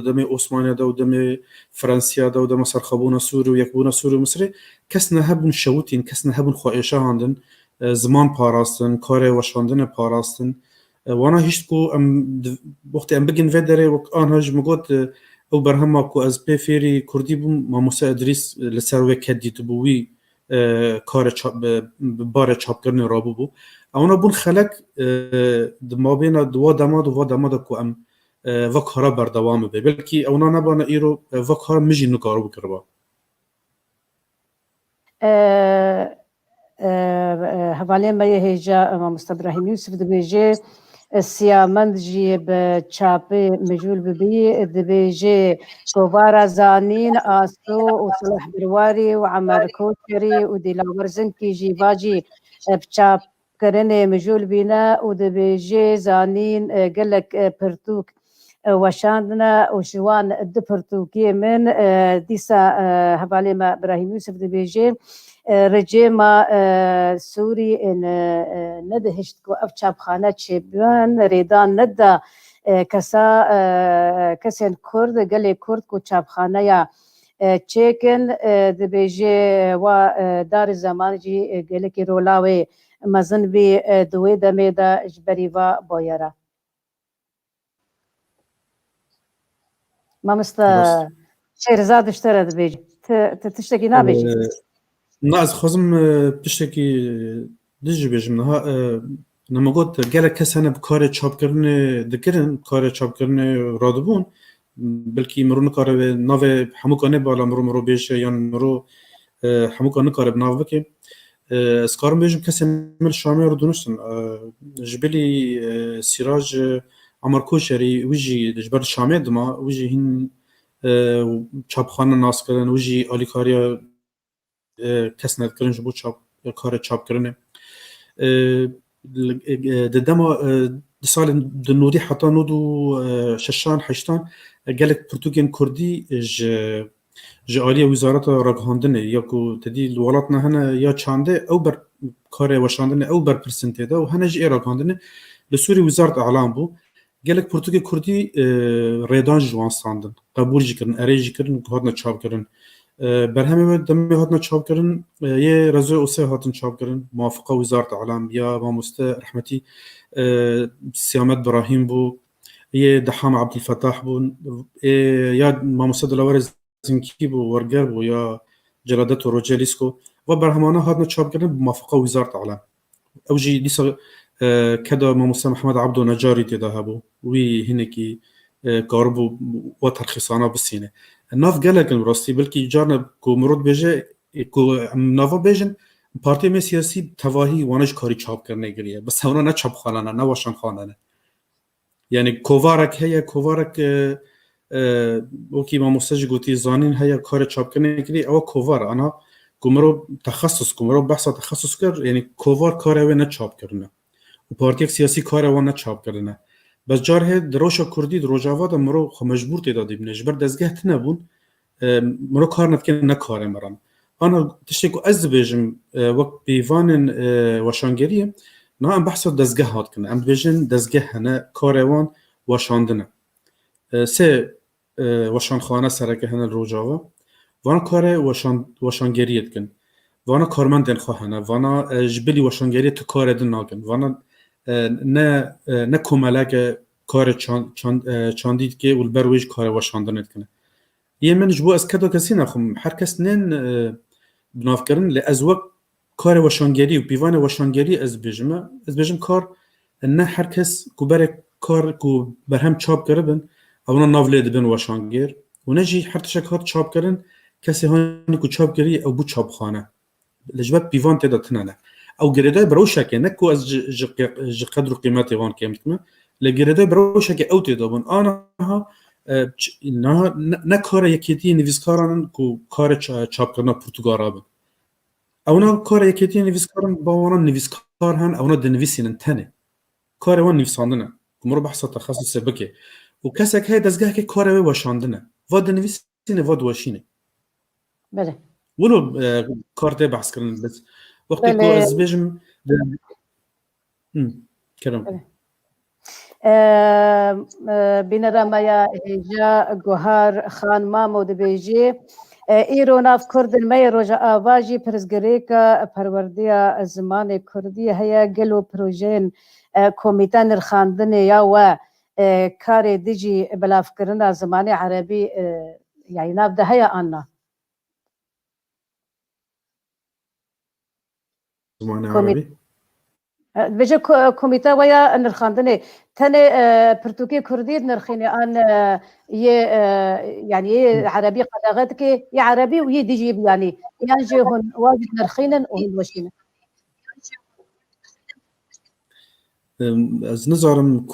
دمی عثمانی دا و دمی فرانسیا دا و دمی سرخبون سوری و یک بون سوری مصری کس نه هبون شوتین کس نه هبون خواهشه هاندن زمان پاراستن کار وشاندن پاراستن وانا هیچ کو وقتی ام بگن وداره و آنهاج مگود او برهم کو از پی فیری کردی بوم ما مسادریس لسروی کدی تو بوی کار بار چاپ کردن رابو بو اونا بون خلق ما بین دو دماد کو ام و کارا بردوام به بلکی اونا نبانه ایرو و کار مجی نکارو بکربا حوالی ما هیجا ما مستبراهیم یوسف دبیجه سیامند جی به چاپی مجول ببی دبیجه کوبارا زانین آسو و صلاح برواری و عمر کوچری و دیلاور زنکی جی باجی بچاپ کرنه مجول بینا و دبیجه زانین گلک پرتوک وشاندنا وشوان دبرتوكي من ديسا هبالي ما إبراهيم يوسف دبيجي رجيما سوري إن ندهشتكو أفشاب خانات شبان ريدان ندى كسين كرد قالي كرد كو شاب خانايا تشيكن دبيجي ودار الزمان جي قالكي رولاوي مزن بي دوي دميدا جبريفا بويرا ما مستا شيرزاد اشترد بيجي تشتكي نابيجي ناز خزم بشتكي دجي بيجي منها نما قلت قالك كسانه بكار چاپ کردن دکرن کار چاپ کردن رادبون بلکی مرون کار به ناو همو کنه بالا مرو بیشه یا مرو همو کنه کار به ناو بکه اسکارم بیجم کسی مل شامی رو دونستن جبلی سیراج عمرکو شری ویجی جبر شامی دما ویجی هین چاپ خانه ناس کردن ویجی آلیکاریا کس ند کردن جبو کار چاپ کردن ددما سال دنودي حتى نودو ششان حشتان قالك برتوغين كردي جاليه وزاره راغهاندن ياكو تدي الولاتنا هنا يا چانده او بر كار وشاندن او بر برسنتي ده وهنا جي راغهاندن لسوري وزاره اعلام بو قالك برتوغي كردي ريدان جوان ساندن قبول جكرن اريج كرن هادنا چاپ كرن برهمه دم هاتنا چاپ کردن یه رزو اوسه هاتن چاپ کردن موافقه وزارت اعلام یا ماموسته رحمتی سیامت ابراهیم بو یه دحام عبد الفتاح بو یا ماموسته دلاور زنکی بو ورگر بو یا جلادت روجلیسکو و برهمانه هاتنا چاپ کردن موافقه وزارت اعلام اوجی دیسا کدا ماموسته محمد عبدو نجاری تدا بو وی هنکی کاربو و ترخیصانه بسینه ناف قالك الراسي بلكي جارنا كو مرود بيجي كو نافا بيجن بارتي में सियासी तवाही वानज खारी छाप करने के लिए बस होना ना छाप खाना ना वाशन खाना ने यानी कोवारक है या कोवारक वो की मामुसज गोती जानिन है या खारी छाप करने के लिए او कोवार انا कुमरो تخصص कुमरो بحث تخصص कर यानी कोवार खारे वे ना छाप करना وبارتي सियासी खारे वा ना छाप करना بس جار هي دروشا كردي دروجاوا مرو مجبور تدادي بنجبر دزگهت نبون مرو کار نتکن نکاره مرام انا تشتكو ازبيجم وقت بيفانن وشانگريه نا ام بحث دزگه هات کنه ام بيجن دزگه هنه کاروان وشاندنه سه وشان خانه سرکه هنه روجاوا وانا کار وشانگریت کن وانا کارمندن خواهنه وانا جبلی وشانگریت کار دن ناکن وانا نه کمالک کار چاندید که والبرویج کار وشاندنت کنه یه من جبو از کدو کسی نخوم هر کس نن بناف کردن لازوق کار وشانگری و بیوان وشانگری از بیجم کار نه هر کس کو بر کار کو برهم چاپ کردن اونا ناولید بن وشانگر و نجی هر تشکات چاپ کردن کسی هانی کو چاپ کردی او بو چاپ خانه لجبت بیوان تداتنه او گریده بروشکه نکو از ج قدر قیمت وان کمتمه لگریده بروشکه او تدابون آنها نه کار یکیتی نویسکاران کو کار چاپ کردن پرتغال بن اونا کار یکیتی نویسکاران با اونا نویسکار هن اونا دنویسینن تنه کار وان نویساندنه کومرو بحث تخصص بکه و کسک هی دزگاه که کار و وشاندنه و دنویسینه و دوشینه بله ولو کارت بحث کردن بس وقتی که از بیجم کرم بینرامایا هجا گوهر خان مامود بیجی ایرو ناف کرد می روژا آواجی پرزگری که پروردیا زمان کردی هیا گلو پروژین کمیته نرخاندن یا و کار دیجی بلاف کردن زمان عربی یعنی ناف ده هیا آنها زمان عربي بيجي كوميتا ويا نرخاندني تاني برتوكي كردي نرخيني ان يعني عربي قداغتك يا عربي وهي ديجي يعني ينجي هون واجد نرخينا وهن وشينا از نظرم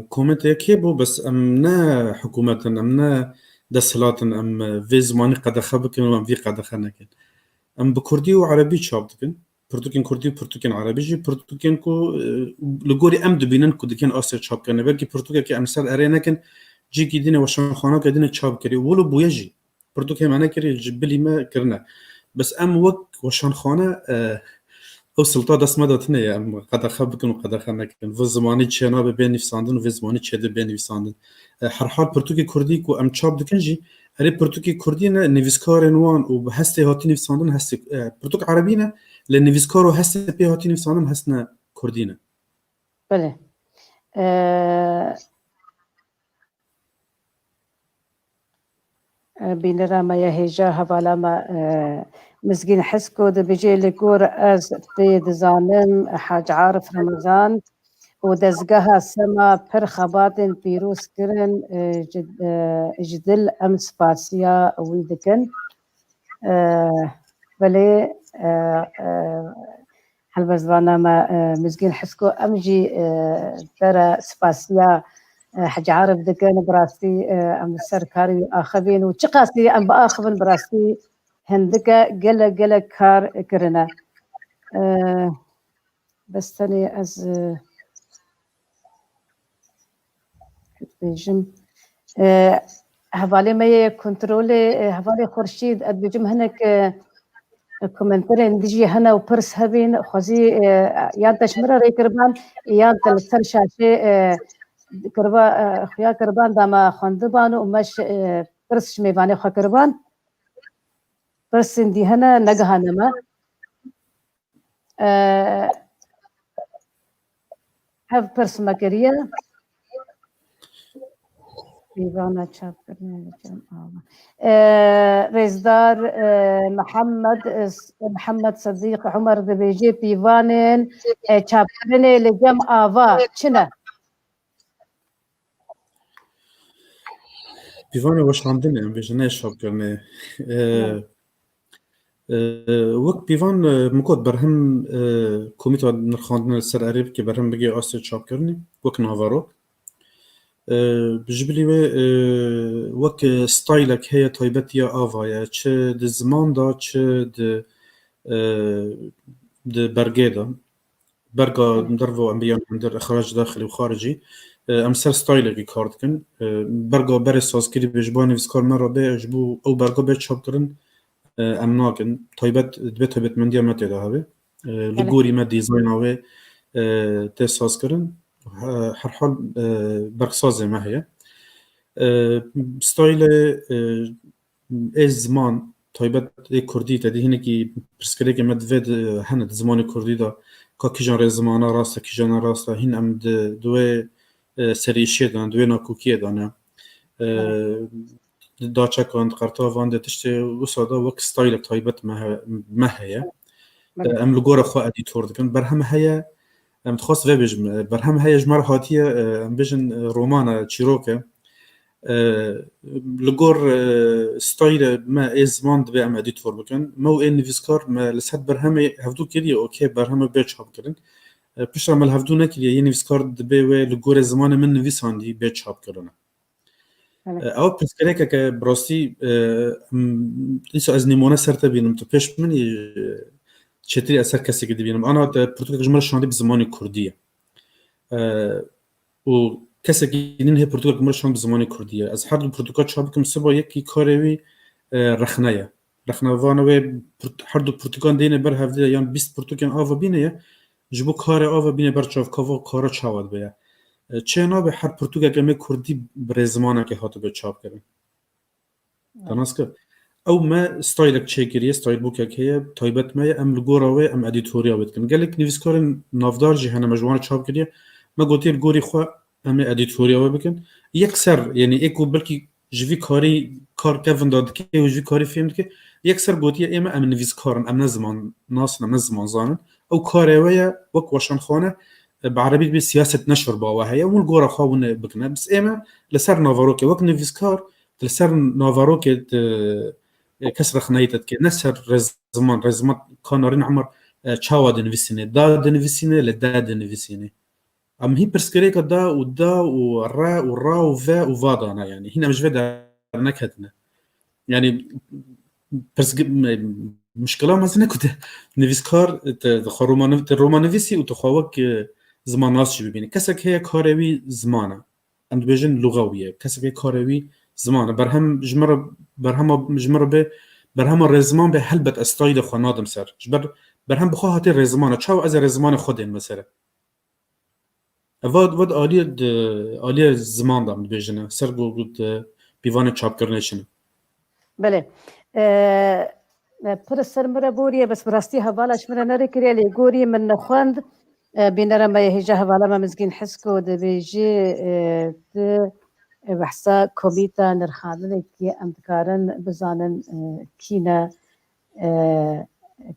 کومنت یکی بو بس امنا حکومت امنا دسلات ام في زماني قد خبكن وام في قد خنكن ام بكردي وعربي شابتكن پرتوکین کردی و پرتوکین عربی جی پرتوکین کو لگوری ام دبینن کو دکن آسیا چاپ کنه بلکه پرتوکا که امسال اره نکن جی کی دینه وشان خانه که دینه چاپ کری ولو بویجی پرتوکا معنی کری جبلی ما کرنا بس ام وقت وشان خانه او سلطه دست ما داتنه ام قدر خب بکن و قدر خب نکن و زمانی چنا به بین نفساندن و زمانی چه ده بین نفساندن هر حال پرتوکی کردی کو ام چاپ دکن جی اره پرتوکی کردی نه نویسکار نوان و هسته هاتی نفساندن هسته پرتوک عربی نه لنویسکار و هسته پی هاتی نفساندن هستن کردی نه بله بینرا ما یهجا حوالا ما مزگین حس کو دبیجی لگور از تید زانم حاج عارف رمضان و دزگاه سما پر خباتن پیروس کرن جدل ام سپاسیا ولدکن ولی هل بزوانا ما مزگین حس کو امجی ترى سپاسیا حاج عارف دكان براستي ام سركاري اخذين وتقاسي ام باخذن براستي هندكا قلا كار كرنا بس ثاني از بيجم حوالي ما كنترولي حوالي خورشيد بيجم هناك كومنترين ديجي هنا وبرس هبين خوزي يان تشمره ريكربان يان تلسر شاشي کربا خیا کربان دما خونده بانو مش پرسش میوانه خوا کربان پرسندی هنه نگهانه ما هف پرس مکریه میوانه چاپ کرنه رزدار محمد صدیق عمر دبیجی پیوانین چاپ کرنه لجم آوا چنه پیوانه وشاندنه ام بیش نه شاب کرنه وقت پیوان مکود برهم کمیته نرخاندن سر عرب که برهم بگی آسیا چاپ کرنی وقت ناوارو بجبلی وقت ستایلک هی تایبت یا آوایه چه د زمان دا چه د برگه دا برگا در و انبیان در اخراج داخلی و خارجی ام سر ستایلکی کار دکن برگا بر سازگیری بجبان نویسکار مرا به اجبو او برگا به چاپ کرن ام ناکن تایبت مندی هم تیده هاوه لگوری ما دیزاین هاوه تی ساز کرن هر حال برقصازه ما هیه ستایل از زمان تایبت کردی تا دی هنه که پرسکره که مدوید هنه زمان کردی دا که کجان ری زمانه راسته کجان راسته هین ام دوی سریشی دان دوی ناکوکیه دانه داچه کند قرطا وانده تشتی وساده وک ستایل تایبت ما هیه ام لگور خواه ادیتور دکن بر هم هیه ام تخواست و بجم بر هم هیه جمار حاتیه ام بجن رومانه چیروکه لگور ستایل ما ازمان دبی ام ادیتور بکن مو این نویسکار ما لسد بر همه هفدو کریه اوکی بر همه بیچ هاب کرن پیش عمل هفدو نکریه یه نویسکار دبی و لگور زمان من نویساندی بیچ هاب کرنه او پرسکره که براستی لیسو از نیمونه سرته بینم تو پیش منی چطوری اثر کسی که بینم آنها پرتوکا جمله شانده به زمان کردیه و کسی که این پرتوکا جمله شانده به زمان کردیه از هر دو پرتوکا چاپ کم سبا یکی کاروی رخنه وانه هر دو پرتوکان دینه بر هفته یا 20 پرتوکان آوا بینه جبو کار آوا بینه بر چاف کاوا کارا چاواد بیا چه به هر پرتوکا که کردی بر زمانه که هاتو به چاپ کردن تناس که او ما ستایلک چیکریه ستایل بوکه که تایبت ما ام لگوراوی ام ادیتوریا بتکن گلک نویسکار نافدار جهان مجموعه چاپ کردیه ما گوتیر گوری خو ام ادیتوریا بکن یک سر یعنی اکو بلکی جوی کار کفن داد که و جوی کاری فیلم که یک سر گوتیه اما ام نویسکارن ام نزمان ناسن ام نزمان زانن او کارویه وک وشان خانه بعربی به سیاست نشر باوه هیا اول گورا خوابونه بکنه بس اما لسر ناواروکه وک نویسکار لسر ناواروکه کسر خنایتت که نسر رزمان کانارین عمر چاوا دنویسینه دا دنویسینه لدا دنویسینه ام هی پرسکره که دا و را و و دانا يعني هنا مش فدا نكتنا يعني مشكله مثلا كنت نویسکار رومانویسی و تخواوک زماناس چی ببینی کسک هي کاروی زمانه ام دبیجن لغویه کسک هي کاروی زمانه برهم جمره به برهم رزمان به هلبت استایل خنادم سر برهم بخواه هاتی رزمانه چاو از رزمان خودین مثلا ود عالی زمان دام دبیجنه سر گود بیوان چاپ کردنشونه بله پر سرمره بوریه بس براستی حوالش مرا نرکری لی گوری من نخوند بینرا ما یهجا حوالا ما مزگین حسکو دبیجی بحثا کمیتا نرخانه که امتکارن بزانن کینا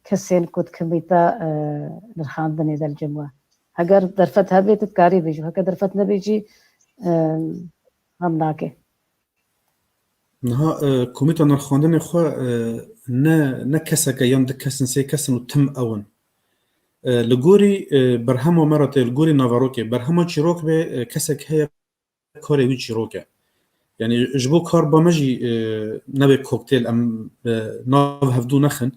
کسین کد کمیتا نرخاندنی در جمعه اگر درفت هبیت کاری بیجو اگر درفت نبیجی هم ناکه نها کمیتا نرخاندن خو نه کسک یان د کسن سی کسن و تم اون لگوری برهمو مرات لگوری ناواروکه برهمو چیروک به کسک هي کاری وی چیروکه يعني جبو كار بامجي نبي كوكتيل ام ناف هفدو نخن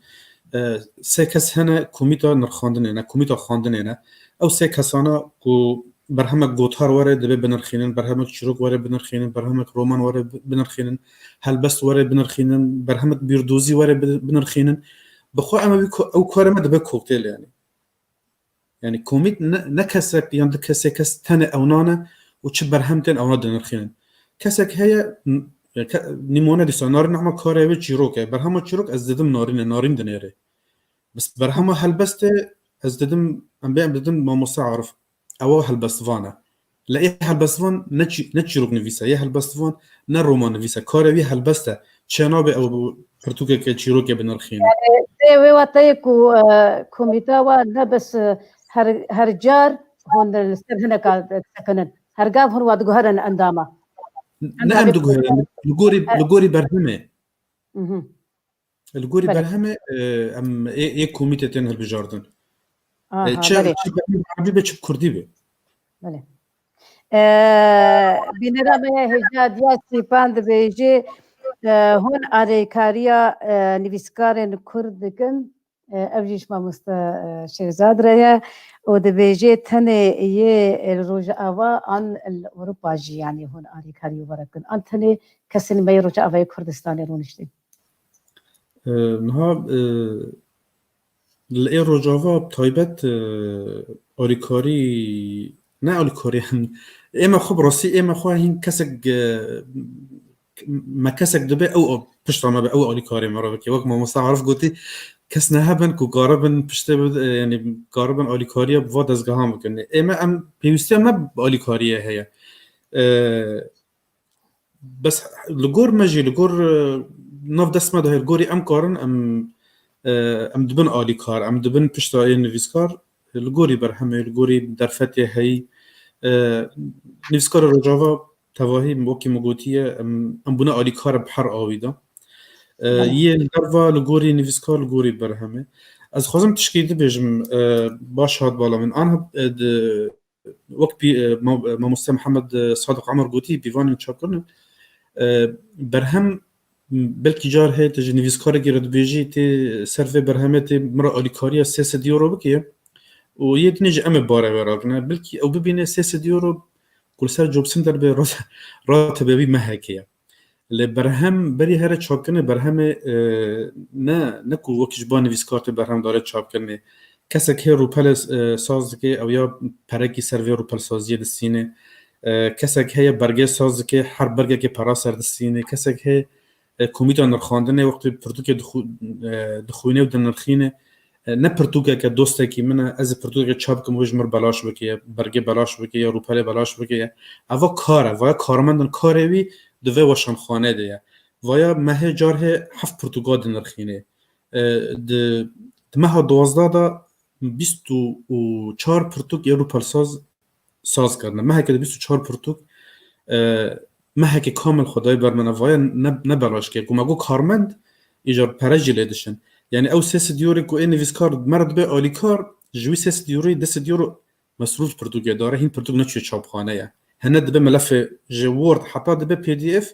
سيكس هنا كوميتا نرخاندنينا كوميتا خاندنينا او سيكسانا كو برهمك جوتار وره دبي بنرخينن برهمك شروك وره بنرخينن برهمك رومان وره بنرخينن هلبست وره بنرخينن برهمك بيردوزي وره بنرخينن بخو اما بيكو او كارما دبي كوكتيل يعني كوميت نكسك يندك سيكس تاني او نانا وچ برهمتن او نانا نرخينن کسک هيا نمونه دیسا نارین اما کاره و چیروکه برهما چیروک از ددم نارین دنیره بس برهما هلبسته از ددم ام ددم ما مصعرف او هلبستوانه لا ايه هلبستوان نه چیروک نویسه یه هلبستوان نه رومان نویسه کاره وی هلبسته چنابه او پرتوکه که چیروکه بنرخینه وی واتای کو کمیتا و نه بس هر جار هون الستر هنا سکنن هر گاف هون واد گهرن اندامه نعم دقوها لقوري برهمة لقوري برهمة ام ايه كوميتة تنهر بجاردن چه عربي بچه كردي به بله بینرا به هجاد یا سیپاند بیجی هون آریکاریا نویسکارن کردکن اوجیش ما مست شهزاد ریا و دبیجی تنه یه روز آوا آن اروپا جی یعنی هون آریکاریو برکن آن تنه کسی نمی روز آوای کردستانی رونشتی نها لای روز آوا تایبت آریکاری نه آریکاری هم اما خب راستی اما خواه این کسک ما کسک دبی او پشت ما به او آریکاری مرا بکی وقت ما مستعرف گوتی کس نهبن کو قاربن پشته یعنی قاربن آلیکاریا بود از گهام بکنه اما ام پیوستی هم نه آلیکاریه هیا بس لگور مجی لگور نف دست ما ده لگوری ام کارن ام دبن آلیکار ام دبن پشته ای نویسکار لگوری برهمه لگوری درفتی هی نویسکار رجاوا تواهی موکی مگوتیه ام بنا آلیکار بحر آویده یه دروا لگوری نویسکار لگوری برهمه از خوازم تشکیده بجم باش هاد بالا من آنها وقت ما مستر محمد صادق عمر گوتی بیوانی چاپ کرنه برهم بلکی جار هی تجی نویسکار گیرد بیجی تی صرف برهمه تی مرا آلیکاریا 300 یورو بکیه و یه دنیج ام باره براغنه بلکی او ببینه 300 یورو کل سر جوبسن در به راتبه بی محکیه لبرهم بری هر چاپ کنه برهم نه کو وکیش با نویسکارت برهم داره چاپ کنه کسی که روپل ساز که او یا پرکی سروی روپل سازی دستینه کسی که برگه ساز که هر برگه که پرا سر دستینه کسی که کمیتا نرخاندنه وقتی پرتوک دخوینه و دنرخینه نه پرتوک که دوسته که من از پرتوک چاپ کنم وجمر بلاش بکیه برگه بلاش بکیه یا روپل بلاش بکیه اوا کاره و کارمندن کاروی دوی وشان خانه ده ویا مه جاره 7 پرتغال نرخینه د مه 12 دا 24 پرتغال روپل ساز کردن مه که 24 پرتغال مه که کامل خدای بر من ویا نه بلاش که گمگو کارمند ایجار پرجی لیدشن یعنی او 300 یورو کو این نویسکار مرد به آلیکار جوی 300 یورو 10 یورو مصروف پرتغال داره این پرتغال نچه چاپخانه هنه دبه ملف جوورد حتی دبه پی دی اف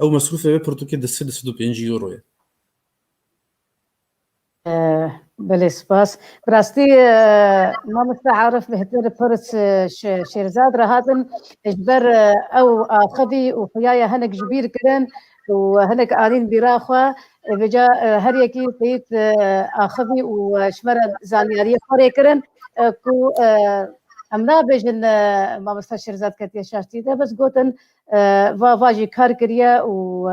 او مصروف به پرتوکی 205 یورو بله سپاس براستی ما مستعارف بهتر پرس شیرزاد راهاتن اجبر او آخذي وخيايا هنك جبير كرن وهنك آلين براخوا بجا هر يكي تيت آخذي وشمر زانياري خوري كرن كو امنا بجن ما مستا شیرزاد كتيا شاشتي ده بس قوتن واجي كار كريا و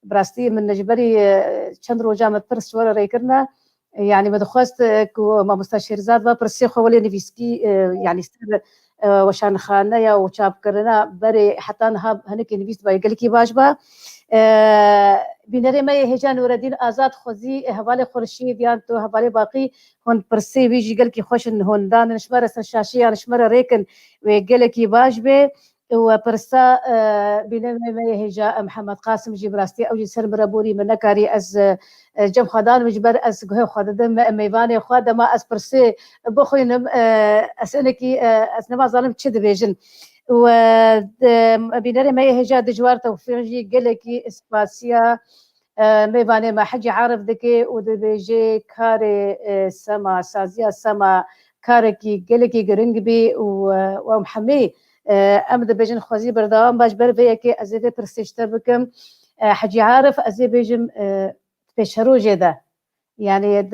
براستی من نجبري چند روزا مترس ورا ريكرنا يعني ما دخست كو ما مستشيرزاد و برسي خولي نفيسكي يعني سر وشان خانه يا وشاب كرنا بري حتى نهاب هنك نفيس باي قال كي باش با بينري ما هجان وردين آزاد خوزي حواله خورشید یا تو حواله باقي هون برسي ويجي قال كي خوش هون دان نشمر سشاشي نشمر ريكن وقال كي باش به وبرسا بينما ما هجا محمد قاسم جبراستي او جسر مربوري من نكاري از جم خدان مجبر از گه خددم میوان خدما از برسي بخوينم اسنكي اسنما ظالم تشد بيجن و بينما ما هجا دجوار توفيقي قالكي اسباسيا میوان ما حجي عارف دكي ودبيجي كاري سما سازيا سما كاركي قالكي جرينج بي ومحمي امد بيجن خوازي بردوام باش برفي كي ازيفي برسيشتر بكم حجي عارف ازي بيجم بشرو جدا يعني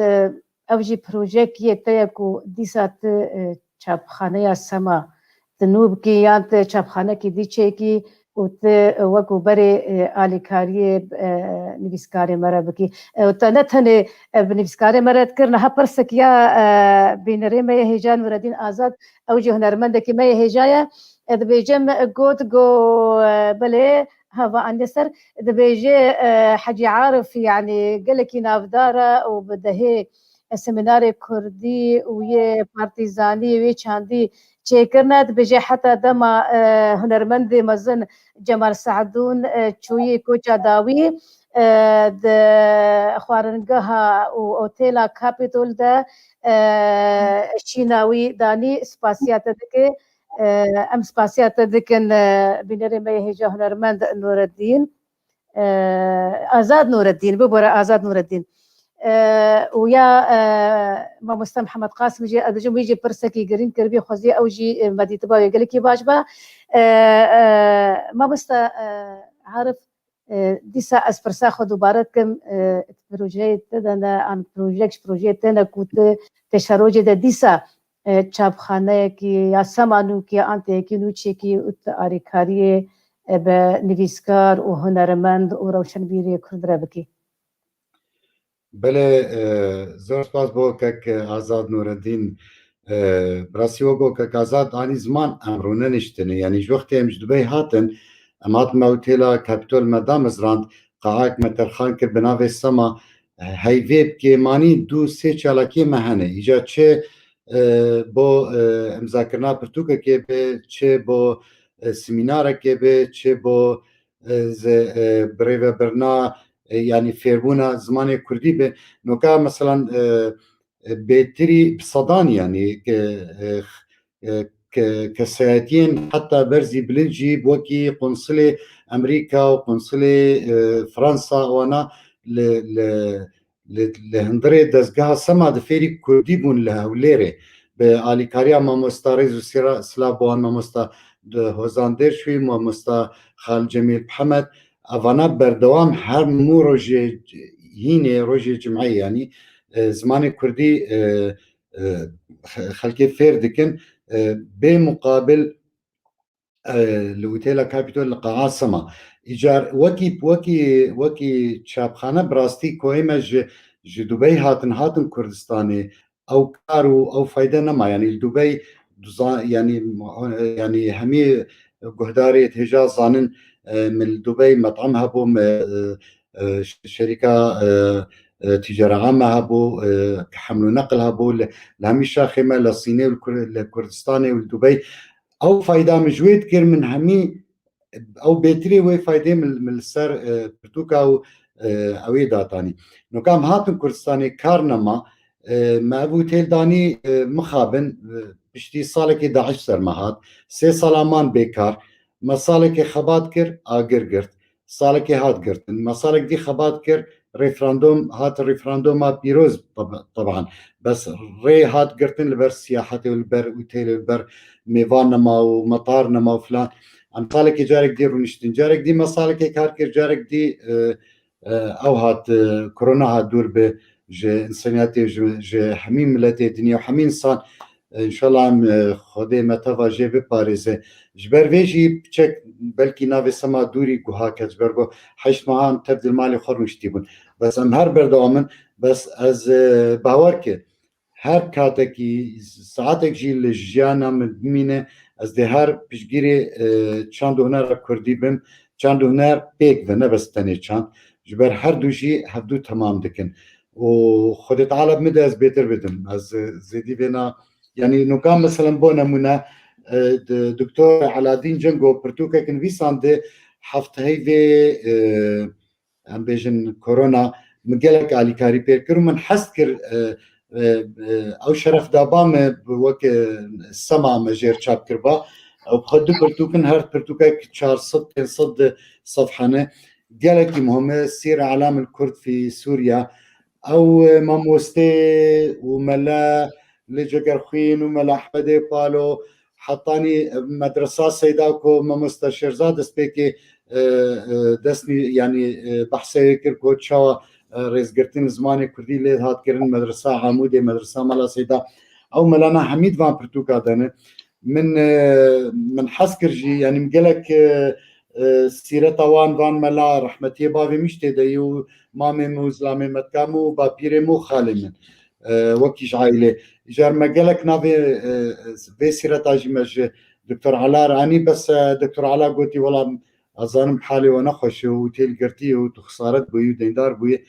اوجي بروجيك يتيكو ديسات چاپخانه سما تنوب کی یانت چاپخانه کی دیچه کی وت وکو بری آلیکاری نویسکاری مرد کی تنتنه بنویسکاری مرد کرنا ها پرسکیا بینری می هجان وردین آزاد اوجی هنرمند کی می هجایا اد بیجم گوت گو بله هوا اندسر اد بیجه حجی عارف يعني قال لك نافداره وبدهي سمينار كردي ويا بارتيزاني وي چاندي چيكرنات بجي حتى دما هنرمند مزن جمال سعدون چوي کوچا داوي د خوارنگها و اوتيلا كابيتول ده شيناوي داني سپاسيات دكي ام سپاسيات دكن بنري ما هجا هنرمند نور الدين آزاد نور الدين ببورا آزاد نور الدين ويا ما مستم محمد قاسم جي ادجم يجي برسكي جرين كربي خوزي او جي مدي تبا يقول لك باش با ما مست عارف ديسا اسفرسا خو دوباره كم بروجي تدنا عن بروجي تنا كنت تشروج د ديسا چاپخانه کی یا سمانو کی انت کی نوچی کی ات آریکاری به نویسکار و هنرمند و روشنبیری کرد ربکی بله زور سپاس بو کک آزاد نوردین براسی وگو کک آزاد آنی زمان امرونه نشتنه یعنی جوختی امش دبی هاتن امات موتیلا کپیتول مدام ازراند قاعک مترخان کر بناوه سما هیویب که مانی دو سه چالاکی مهنه ایجا چه بو امضا کرنا پرتوکه که به چه بو سمیناره که به چه بو بریو برنا يعني فيربونا زمان كردي به نوكا مثلا بيتري بصدان يعني كسياتين حتى برزي بلجي بوكي قنصلة أمريكا وقنصلة فرنسا وانا لهندري دزقها سما دفيري كردي بون لهوليري بآليكاريا ما مستاريز وسلابوان ما مستا هوزاندر شوي ما مستا خال جميل محمد اوانا بردوام هر مو روژه هینه روژه جمعی يعني زمان كردي خلقي فير دكن بمقابل لوتيلا كابيتول القاعة سما إيجار وكي شابخانة براستي كويمة دبي هاتن كردستاني أو كارو أو فايدة نما يعني دبي يعني همي قهداري هجاز زانن من دبي مطعم هبو شركة تجارة عامة هبو حمل ونقل هبو لهميشا خيمة للصيني والكردستاني والدبي أو فايدة مجويد كير من همي أو بيتري وي فايدة من السر برتوكا أو داتاني نو كام هاتن كردستاني كارنما ما أبو تيل داني مخابن بشتي صالك 11 سر مهات 3 سالامان بيكار مصالك خبات كر آگر گرت سالك هات گرتن مصالك دي خبات كر ريفراندوم هات الريفراندوم بيروز طبعا بس ري هات قرتن لبر سياحتي والبر اوتيل والبر ميفان نما ومطار نما وفلان ام صالك جارك دي ونشتن جارك دي مصالك كاركر جارك دي او هات كورونا هات دور ب جي انسانياتي جي حميم ملاتي الدنيا وحميم انسان ان شاء الله عم خدي متى جي بباريس جبر فيجي بتشك بلكي نافي سما دوري جوهاك جبربو حيش معهم تبدل مالي خرمش تيبون بس ام هر بردوامن بس از باورك هر کاتکی ساعتک جی لجیانا مدمینه از ده هر پیشگیری چند هنر کردی بم چند هنر پیک و نه بس تنی چند جبر هر دوشی هفدو تمام دکن و خود تعالی مده از بهتر بدم از زیدی بنا يعني نقام مثلا بو نمونه دكتور علادين جنگو برتوكا كن ويساند حفت هيفي ام بيجن كورونا مقلك على كاري بيركر من حسكر او شرف دابام بوك السما مجير شاب كربا او بخدو برتوكن هر برتوكا كشار صد صفحانه قالك مهمه سير اعلام الكرد في سوريا او ماموستي وملا لجگر خوین وملا احمدي بالو حطاني مدرسة سيداكو ماموستا شيرزاد سبيكي دسني يعني بحثي كركو تشاوا رئيس قرتين زماني كردي لي هات كرن مدرسة عمودي مدرسة ملا سيدا او ملانا حميد فان برتوكا دانه من حسكرجي يعني مقلك سيرتا وان ملا رحمتي بابي مشتي ديو مامي موزلامي متكامو بابيري مو خالي من وكيش عائلة جار مقلك نافي في سيرتا جمج دكتور علا راني بس دكتور علا قلتي والله أظن حالي ونخش وتيل قرتي وتخسارت بوي وديندار بوي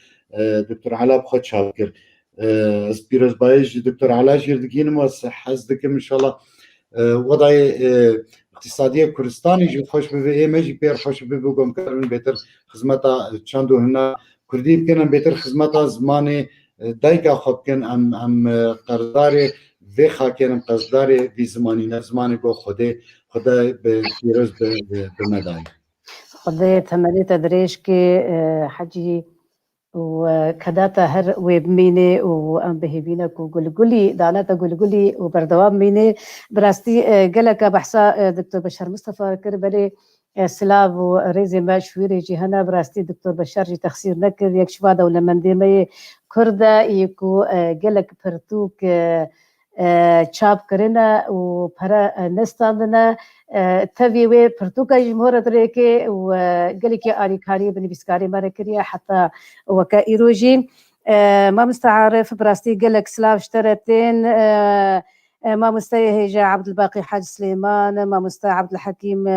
دكتور علا بخد شاكر سبيروز بايج دكتور علا جيردكين موس حزدكم إن شاء الله وضعي اقتصادية كردستاني جو خوش ببي اي مجي بير خوش ببي بقوم كارن بيتر خدمتا چاندو هنا كردي بكن بيتر خدمتا زماني دايكا خبكن ام قرضاري في خاكن ام قرضاري في زماني نزماني بو خدا بيروز بمداي خدي تمني تدريش كي حجي وكداتا هر ويبميني وام بهبينك وقلقلي داناتا قلقلي وبردوام ميني براستي قلك بحثا دكتور بشار مصطفى كربلي سلاف وريزي ما شويري جهنا براستي دكتور بشار جي تخسير نكر يكشفا دولة من ديمي كردا يكو قلك برتوك چاپ کرنا و پرا نستاندنا تبي وي برتوكا جمهورة دريكي وقالك آريكاري بنبسكاري ماركريا حتى وكا إيروجي ما مستعارف براستي قالك سلاف اشترتين ما مستهجى عبد الباقي حاج سليمان ما مستوى عبد الحكيم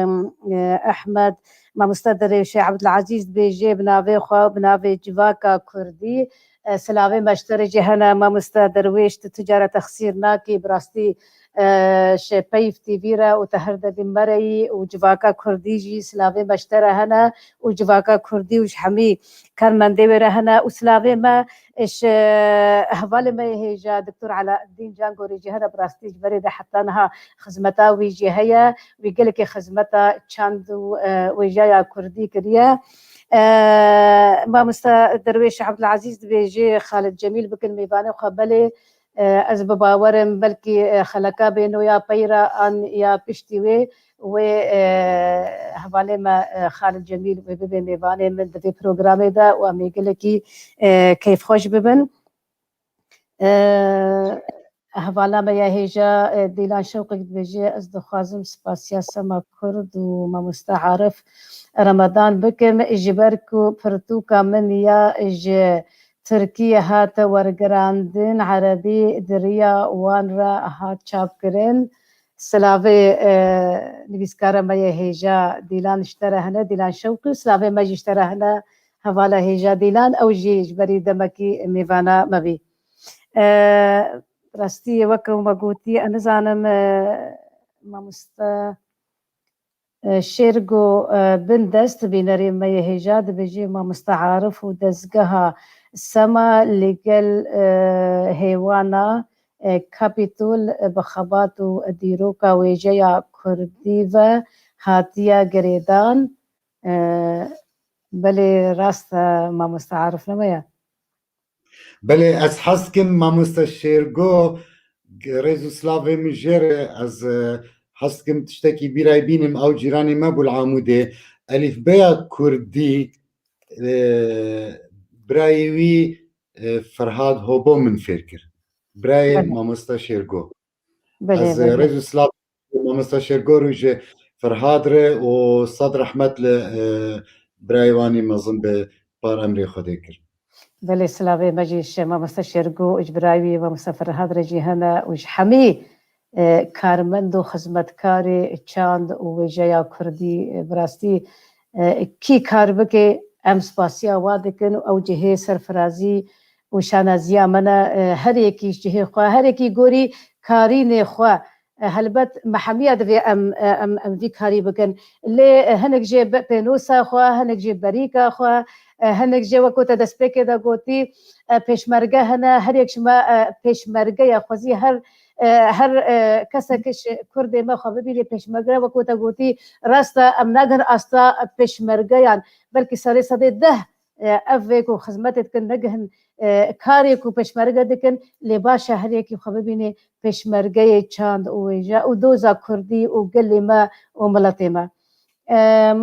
أحمد ما مستدري شي عبد العزيز بيجي بنافي خو بنافي جواكا كردي سلاوي مشتري جهنا ما مستدرويش تجارة تخسير ناكي براستي شبيف تيفيرا وتهرد بمري وجواكا كردي جي سلاوي مشتري هنا وجواكا كردي وش حمي كان من ديويرا هنا وسلاوي ما ايش اهوالي ما هيجا دكتور علاء الدين جانغوري جهنا براستي جبري ده حتى انها خزمتا ويجي هيا ويقلك خزمتا تشاندو ويجايا كردي كريا ما درويش عبد العزيز بيجي خالد جميل بكل ميباني وقبلي از بباورم بلكي خلقا بينو يا بيرا ان يا بشتيوي و حوالي ما خالد جميل ببي ميباني من دفي بروغرامي دا واميقلكي كيف خوش ببن حوالا ما يهيجا ديلان شوقك بيجي از دخوازم سباسيا سما كرد وما مستعارف رمضان بكم اجبركو فرتوكا من يا اج تركيا هات ورقراندن عربي دريا وانرا هات شابكرين سلافي نبيسكارا ما يهيجا ديلان اشترى هنا ديلان شوقي سلافي ما اشترى هنا هوالا هيجا ديلان او جي جبري دمكي ميفانا مبي راستي وكو ما قوتي انا زانم ما مستا شيرجو بندست بينري ما يهجاد بيجي ما مستعارف ودزقها السما لقل هيوانا كابيتول بخباتو ديروكا ويجيا كرديفا هاتيا قريدان بله راست مامۆستا عارف نەمەیە بەێ ئەس حەزکم مامۆستا شێرگۆ ڕێز و سلااوێ من ژێرە ئەس حەزکم تشتێکی بیرای بینم ئەو جیرانی مەبوو عامودێ ئەلیفبەیە کوردی برایوی فەرهاد هۆبۆ من فێر کرد برایە مامۆستا شێرگۆ ئەس ڕێز و سلااو مامۆستا شێرگۆ ڕوژێ فەرهادرێ و سەد ڕەحمەت لە برایوانی مەزم بە پار ئەمرێ خودێ کرد بله سلاوی مجیش مامۆستا شێرگۆ ئیجبراوی مامۆستا فەرهاد ڕێجی هەنە وش هەمی کارمەند و خزمەتکاری چاند و وێژەیە کوردی براستی کی کار بکێ ئەم سپاسیا وا دکن و ئەو جهێ سەرفرازی و شانازیە منە هەرێکیش جهێ خوا هەرێکی گۆری کارینێ خوا هەلبەت مەحەمیە دەبێ ئەم وی کاری بکەن لێ هەنێک ژێ پێنووسە خوا هەنێک ژێ بەریکە خوا هەنێک ژێ وەکوتە دەستپێکێدا گوتی پێشمەرگە هەنە هەرێکشمە پێشمەرگەیە خوازی هەر کەسێکش کوردێ مەخوا ببینێ پێشمەرگە وەکوتە گوتی ڕاستە ئەم ناگەن ئاستا پێشمەرگەیان بەلکی سەرێ سەدێ دە ئەڤێک و خزمەتت کن نەگەهن کارێک و پێشمەرگە دکن لێ باشە هەرێکی خوا ببینێ پێشمەرگەیە چاند و وێژە و دۆزا کوردی و گەلێ مە و مڵەتێ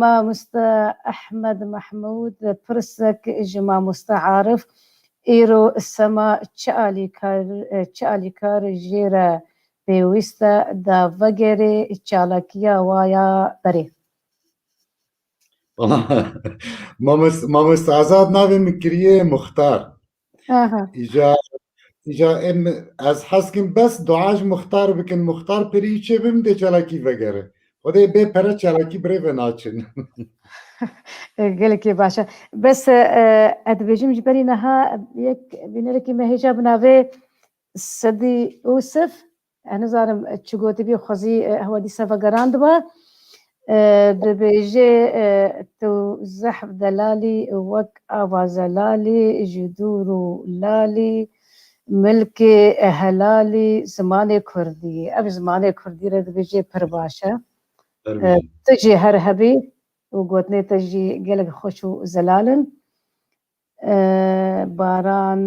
مامۆستا ئەحمەد مەحموود پرسێک ji مامۆستا عارف ئێرۆ سەما çi alîkar jêre pêwîst e davegerê çalakiya waya berê مامۆستا ئازاد ناوێ من کریە مختار ئیجا ئەس حەزکم بەس دوعاش مختار بکن مختار پری چێ بم دێ چالاکی vegere خودê bê pere çalakî birê ve naçin gelekî baş e bes ez dibêjim ji berî niha yek bînerekî me hêja bi navê Sedî Yûsif ez nizanim çi gotibî xwezî hewa dîsa vegerandibe dibêje tu zehf delalî wek ava zelalî ji dûr û lalî milkê helalî zimanê Kurdî ev zimanê Kurdî re dibêje pir baş e tu jî her hebî û gotinê te jî gelek xweş û zelalin baran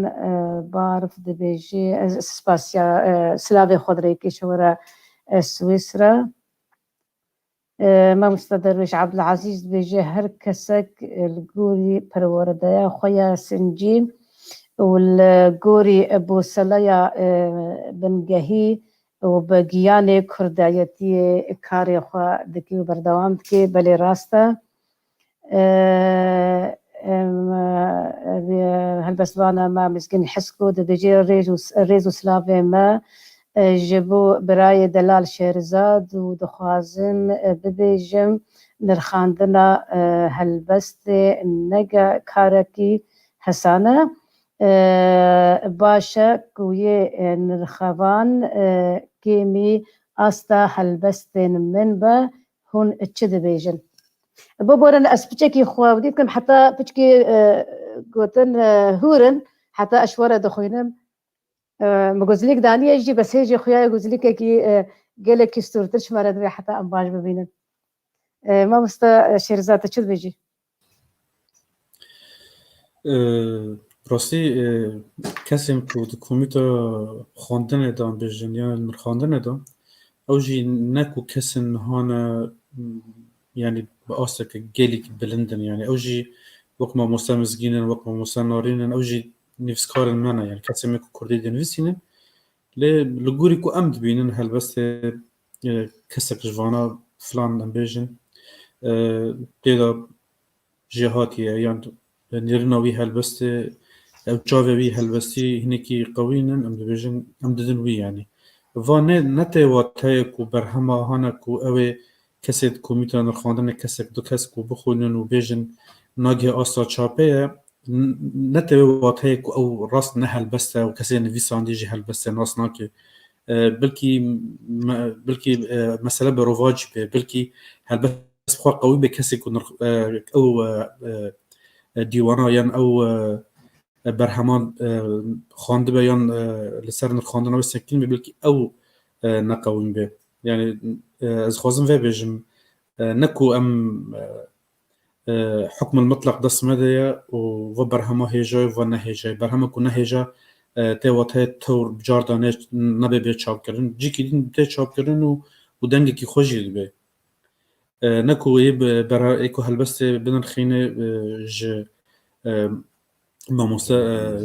barf dibêje ez spasiya silavê xwe dirêkê ji were Swîsra مامۆستا دەروێش عەبدولعەزیز dibêje her kesek li gorî perweredeya xwe ya sincî û li gorî boseleya bingehî û bi giyanê kurdayetiyê karê xwe dikê û berdewam dikê belê rast e helbestvana me Mizgîn Hisko dibêje rêz û silavê me ji bo birayê Delal Şêrzad û dixwazim bibêjim nirxandina helbestê nege karekî hesan e baş e ku yê nirxevan kêmî asta helbestên min be hûn çi dibêjin ببورن ez piçekî xwe dî dikim heta piçkê gotin hûrin heta ez were dixwînim me guzlîk daniye jî bes hêjê xuya guzlîkekî gelekî stûrtir ji me re divê heta em baş bibînin mamosta Şêrzad tu çi dibêjî rastî kesên ku di komîta xwendinê de bêjin ya nirxandinê de ew jî ne ku kesên hane yani bi aseke gelekî bilindin yani ew jî wek mamosta Mizgînin wek mamosta Narînin ew jî nivîskarên me ne yani kesê me ku Kurdî dinivîsînin lê li gorî ku em dibînin helbestê kesek ji vana filan em bêjin têda jê hatiye yan nêrina wî helbestê ew çavê wî helbestî hinekî qewînin em dibêjin em didin wî yani va ne tê wateye ku berhema hane ku ew ê kesê di komîta nirxandinê kesek du kes ku bixwînin û bêjin nagê asta çapê ye ne tê wê wateye ku ew rast ne helbest e û kesê nivîsandî jî helbestê nas nake bilkî mesele bi rovac bê bilkî helbest xwe qewî bê kesê ku ew dîwana yan ew berheman xandibe yan li ser nirxandina wê sekîn bê bilkî ew neqewîn bê yani ez dixwazim vê bêjim ne ku em حكم المطلق دست مديا و برهما هيجا و نهيجا برهما كو نهيجا تيواتي تور بجاردانش نبي بي چاپ کرن جي كي دين بي چاپ کرن و دنگ كي خوشي بي نكو برا ايكو هلبست بنن خينه ج ماموسا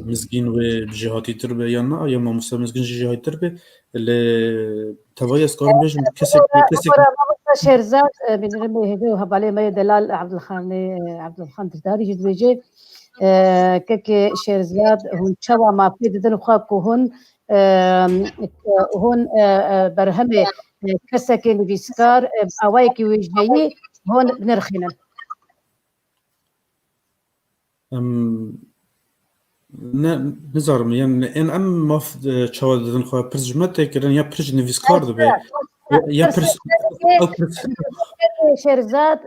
مزگین و بجهاتی تر به یا نه یا ماموسا مزگین جهاتی تر به ل توای اسکار بیشم کسی شيرزاد من رمي هدو هبالي ما دلال عبد الخان تداري جد بيجي كك شيرزاد هون شوا ما في ددن خاكو هون برهمه كسك نفيسكار اوايكي ويجي هون بنرخينا نظرم يعني ان ما في شوا ددن خا برجمت كرن یا برج نفيسكار دبي یا برج او برج شيرزاد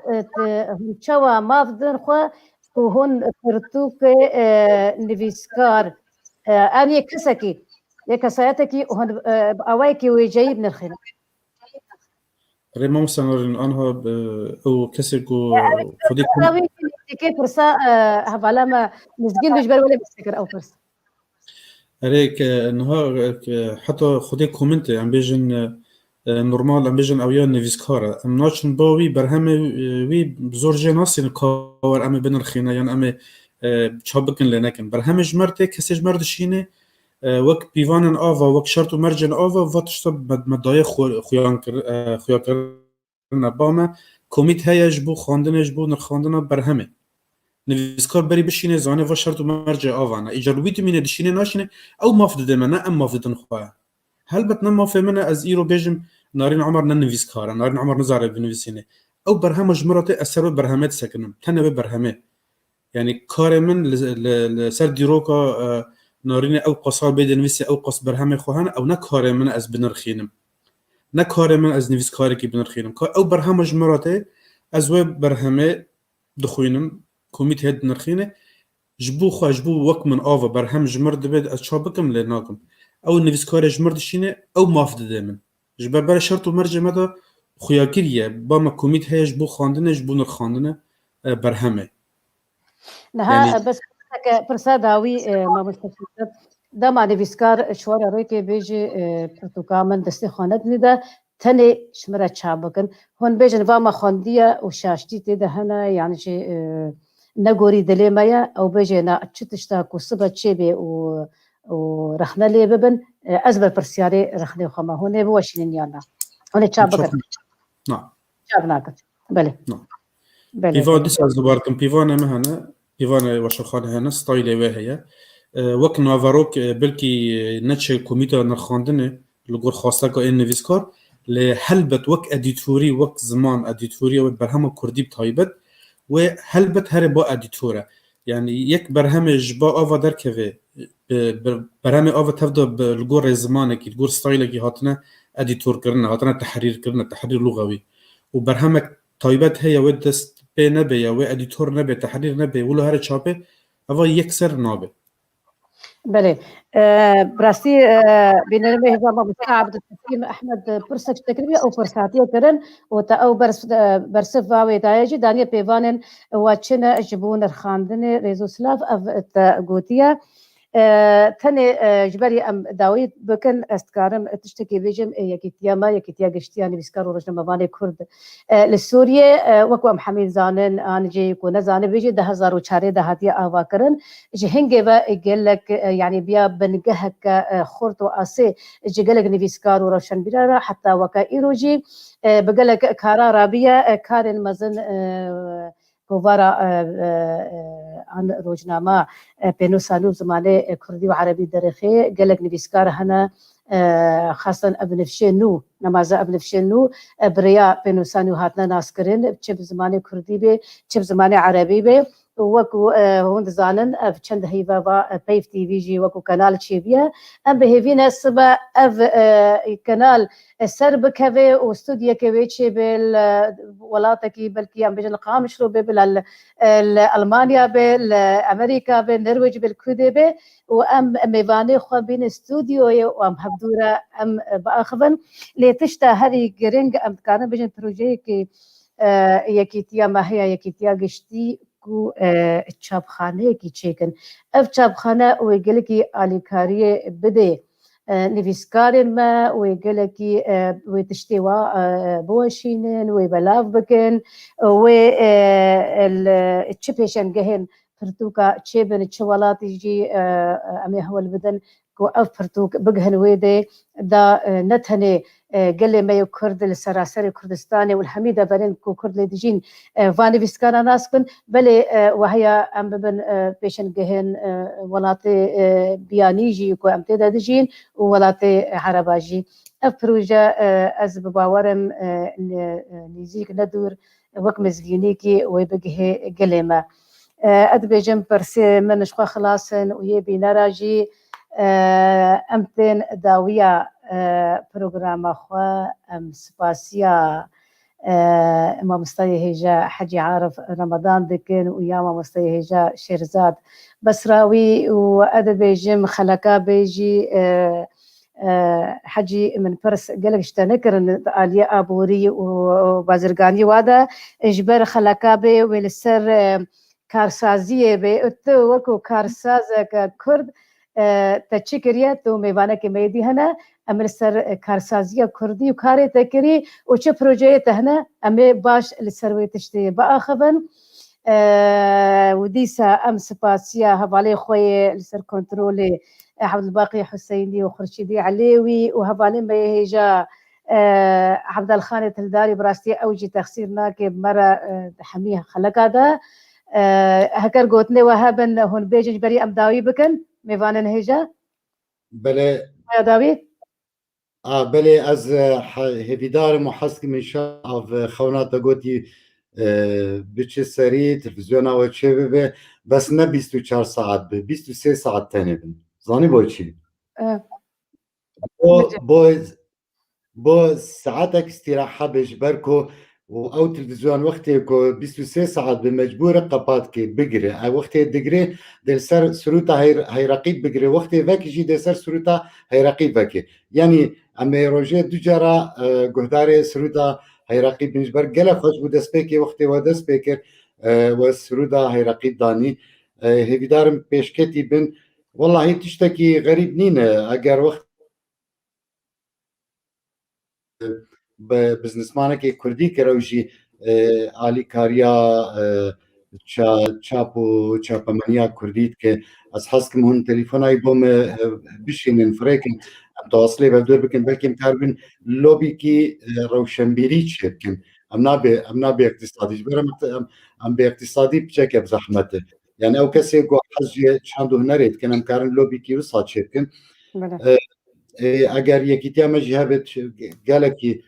هون شوا ما في ددن خا وهون فرتوك نفيسكار اني كسكي يكسياتكي هون اوايكي ويجي بنرخينا ريما مسنورين انها او كسكو خدي كيف فرصة هبالا ما مسجين بجبر ولا بيفتكر او فرصة عليك انها حتى خدي كومنت عم بيجن نورمال عم بيجن اويا نيفيسكارا ام ناتشن باوي برهمه وي بزور جناس كور ام بنرخينا يعني ام تشابكن لنكن برهمه جمرته كسي جمرد شينه وك بيفانن آوا وك شرط و مرجن آوا واتشتب مدای خویان کرنا باما کومیت هیج بو خواندنش بو نرخواندن برهمه نویسکار بری بشینه زانه و شرط و مرجع آوانا ایجارویت مینه دشینه ناشینه او مافدده منه ام مافددن خواه هل بتنا مافه منه از ایرو بیجم نارین عمر ننویسکاره نارین عمر نزاره بنویسینه او برهمه جمراته اثر برهمه سکنم تنه به برهمه يعني كار من لسر ديروكا نارين او قصار بيد نويسي او قص برهمه خوهن او نكار من از بنرخينم نكار من از نويس كاركي بنرخينم او برهمه جمراته از و برهمه دخوينم كوميت هيد نرخينه جبو وك من آوا برهم جمرد بيد از شابكم لناكم او نويس كار جمرد شينه او مافدده من جبر بر شرط و مرجع مدا خوياكيريه باما كوميت هيج بو خواندنه جبو نرخواندنه برهمه نها يعني بس فرصة داوي ما مستفيد دا ما نویسکار شوار روی که بیجی پرتوکامن دستی خواند نیده تنی شمره چابکن هون بیجن واما خواندیه و شاشتی تیده هنه یعنی چه نگوری دلی مایا او بیجی نا چتشتا کسبه چه بی و رخنه لی ببن از بر پرسیاری رخنه خما هونه بوشینین یانا هونه چابکن نعم چاب ناکن بله نعم بله بيفان ديس از دوبارتم بيفان مهنا بيفان وشخان هنا ستايل وهي وك نافاروك بلكي نتش كوميتا نرخاندنه لغور خاصه كو ان نويسكار لهلبت وك اديتوري وك زمان اديتوري وبرهمه كردي بتايبت وهلبت هربا اديتورا يعني يك برهمه جبا افا دركه برهمه افا تفضل بالغور زمانه كي الغور ستايل كي هاتنا اديتور كرنا هاتنا تحرير كرنا تحرير لغوي وبرهمه تايبت هي ودست به نبه یا و ادیتور نبه تحریر نبه ولو هر چاپه اوا یکسر نابه بله براستی بینرمه هزار مستعبد التسليم احمد برسك تكربي او برساتيه كرن وتا او برسف واوي دايجي دانيال بيفانن واتشنا جبون الخاندن ريزو سلاف اف غوتيا تني جبري ام داويد بكن استكارم تشتكي بيجم يكيتيا ما يكيتيا قشتياني بيسكارو رجل مباني كرد لسوريا وكو ام حميد زانن ان جي كو زانه بيجي 2004 دهاتيا اوا كرن جهنگي با يقول لك يعني بيا بنجهك خرط واسي جيجلك نيفيسكارو روشن بيرا حتى وكا ايروجي بقول لك كارا رابيا كارن مزن كوفارا عن روجنامه بينوسانو زمانه كردي وعربي درخي قال لك نفيسكار هنا خاصة ابن فشنو نماذج ابن فشنو بريا بينوسانو هاتنا ناسكرين بشب زمانه كردي به بشب زمانه عربي به وكو هون زانن اف چند هيفا بيف تي في جي وكو قناه تشيبيا ام بهيفينا سبا اف قناه سرب كافي واستوديو كافي بال ولاتكي بلكي ام بجن قامش رو بال المانيا بال امريكا بالنرويج بالكودبه وام ميفاني خو بين استوديو وام حبدوره ام باخفن لتشتا هري جرينج ام كان بجن بروجي كي یەکیتیا ماهەیە یەکیتیا گشتی و چاپخانەیەکی چێکن ئەف چاپخانە وێ گەلێکی ئالیکاریە بدێ نویسکارên me wê gelekî wê tiştê wa biweşînin wê belav bikin wê çi pêşengehên pirtûka çêbin çi welatî jî em ê hewl bidin ku ev pirtûk bigihin wê de da ne tenê gelê me yê Kurd li seraserê Kurdistanê û hemî deverên ku Kurd lê dijîn va nivîskaran nas bin belê weheya em bibin pêşengehên welatê biyanî jî ku em tê de dijîn û welatê hereba jî ev proje ez bi bawerim nêzik nedûr wek mezgînîkî wê bigihê gelê me ez dibêjim pirsê min ji xwe xilasin û yê bînera jî em tên dawiya programa xwe em spasiya mamosteyê hêja Hecî Arif Remadan dikin û ya mamosteyê hêja Şêrzad Besrawî û ez dibêjim xelekabê jî Hecî min pirs gelek ji te nekirin aliyê aborî û bazirganî wa de ji ber xelekabê wê li ser karsaziyê bê tu wekû karsazeke Kurd te çi kiriye tu mêvanekê me dî hene em li ser karsaziya Kurdî û karê te kirî û çi projeyê te hene em ê baş li ser wê tiştê biaxivin û dîsa em spasiya hevalê xwe yê li ser kontrolê Hewdilbaqî Huseyinî û Xurşîdî Elêwî û hevalên me yê hêja Hevdalxanê Tildarî bi rastî ew jî texsîr nake me re hemî xeleka de heker gotinê we hebin hûn bêjin ji berî em dawî bikin mêvanên hêja بله dawî بله از هێویدارم و حەزکم ئینشا ئەو خەوناتە گوتی بچێ سەری تلڤیزیۆنەوە چێ ببێ بەس نە 24 ساعت بێ 23 ساعت تەنێ بن زانی بۆچی بۆ ساعتێک استیراحە بێ ji ber ku ئەو تلڤیزیۆن وەختێ ku 23 ساعت بێ مەجبورە قەپاتکێ بگرێ ئە وەختێ دەگرێ دەسەر سروتە هەیرەقیب بگرێ وەختێ vekî jî دەسەر سروتە هەیرەقیب vekê yanî em ê rojê du cara guhdarê sirûta heyreqîb bin ji ber gelek xweş bû destpêkê wextê we dest pê kir we sirûta heyreqîb danî hêvîdarim pêşketî bin wellahî tiştekî xerîb nîne eger wext biznesmanekê Kurdî kire û jî alîkariya çap û çapemeniya Kurdî dike ez hezkim hûn telîfonayî bo me bişînin firêkin em tawasilê bevdor bikin belkî em kar bin lobîkî rewşenbîrî çê bikin em nabê iqtisadî ji ber em bê iqtisadî piçeke bi zehmet e yani ew kesê ku hez jî çand û hunerê dikin em karin lobîkî wisa çê bikin eger yekîtiya me jî hebe gelekî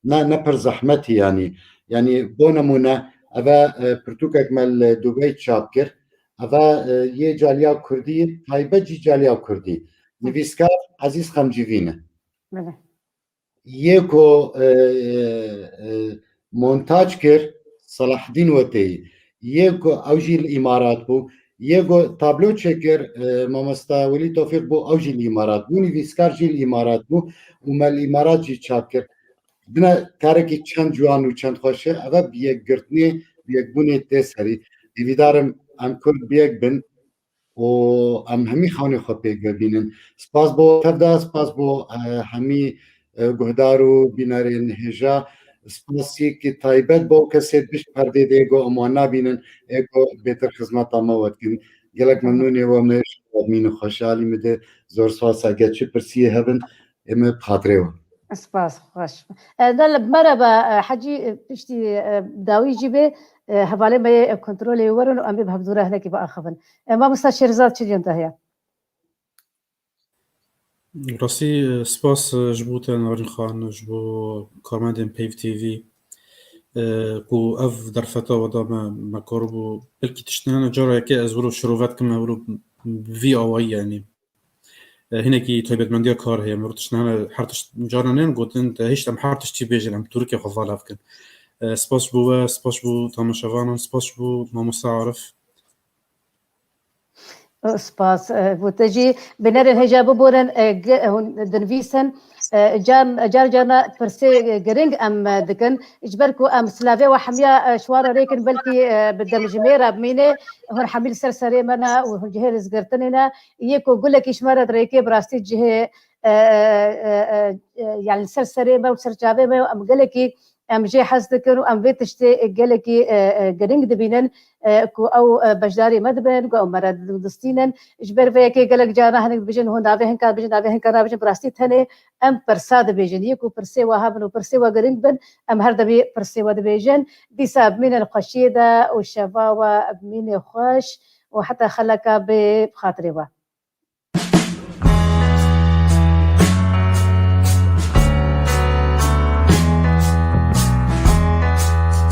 ne pir zehmetî yanî bo nemûne eve pirtûkek me li Dubey çap kir eve yê caliya Kurdî taybet jî caliya Kurdî nivîskar Ezîz Xemcîvîn e yê ku montaj kir Salahdîn Weteyî yê ku ew jî li îmarat bû yê ku tablo çêkir mamosta Welî Tevfîq bû ew jî li îmarat bû nivîskar jî li îmarat bû û me li îmarat jî çap kir bine karekî çend ciwan û çend xweş e ev bi yekgirtinê bi yekbûnê tê serî hêvîdarim em Kurd bi yek bin û em hemî xewnê xwe pêk vebînin spas bo tevda spas bo hemî guhdar û bînerên hêja spasîkî taybet bo kesê pişt perdê de êgo em wan nabînin êgo bêtir xizmeta me wedikin gelek memnûnê we me mîn û xweşalî me de zor spas eger çi pirsiyê hebin ê me bi xatirê we سپاس خوش مرحبا حجی پشتی داوی جیبه حواله ما کنترلی ورن و امی به حضور هنکی با آخوان ما مستشار شیرزاد چی جنته هیا راستی سپاس جبو تنواری خان جبو کارمندین پیو تیوی کو اف در فتا و دام مکاربو بلکی تشتنان جارا که از ورو شروعات کم ورو وی آوایی یعنی هناكي طيبت منديا كار هي مرتش نحن حرتش جارنين قلتن هيش تم حرتش تي بيجن ام تركيا خفاله فكن سباس بو تماشاوان سباس بو ما مستعرف سپاس بوتجي بنر الهجاب بورن دنفيسن جار جانا برسي جرينج ام دكن اجبركو ام سلافي وحميا شوارا ريكن بلكي بدم جميره بمينه هون حميل سرسري منا وهون جهه زغرتنينا يكو قول لك اشمرت ريكي براستي جهه يعني سرسري ما وسرجابي ما ام قال لك ام جي حزدكن وام بيتشتي قال لك جرينج دبينن كو او بجداري مدبن كو مرد دستينن اجبر فيكي قال لك جانا هن بيجن هون دافهن كان بيجن دافهن كان بيجن براستي ثاني ام برساد بيجن يكو برسي وهابن وبرسي وجرينج بن ام هردبي برسي ود بيجن دي ساب من القشيده والشفاوه من خوش وحتى خلك بخاطري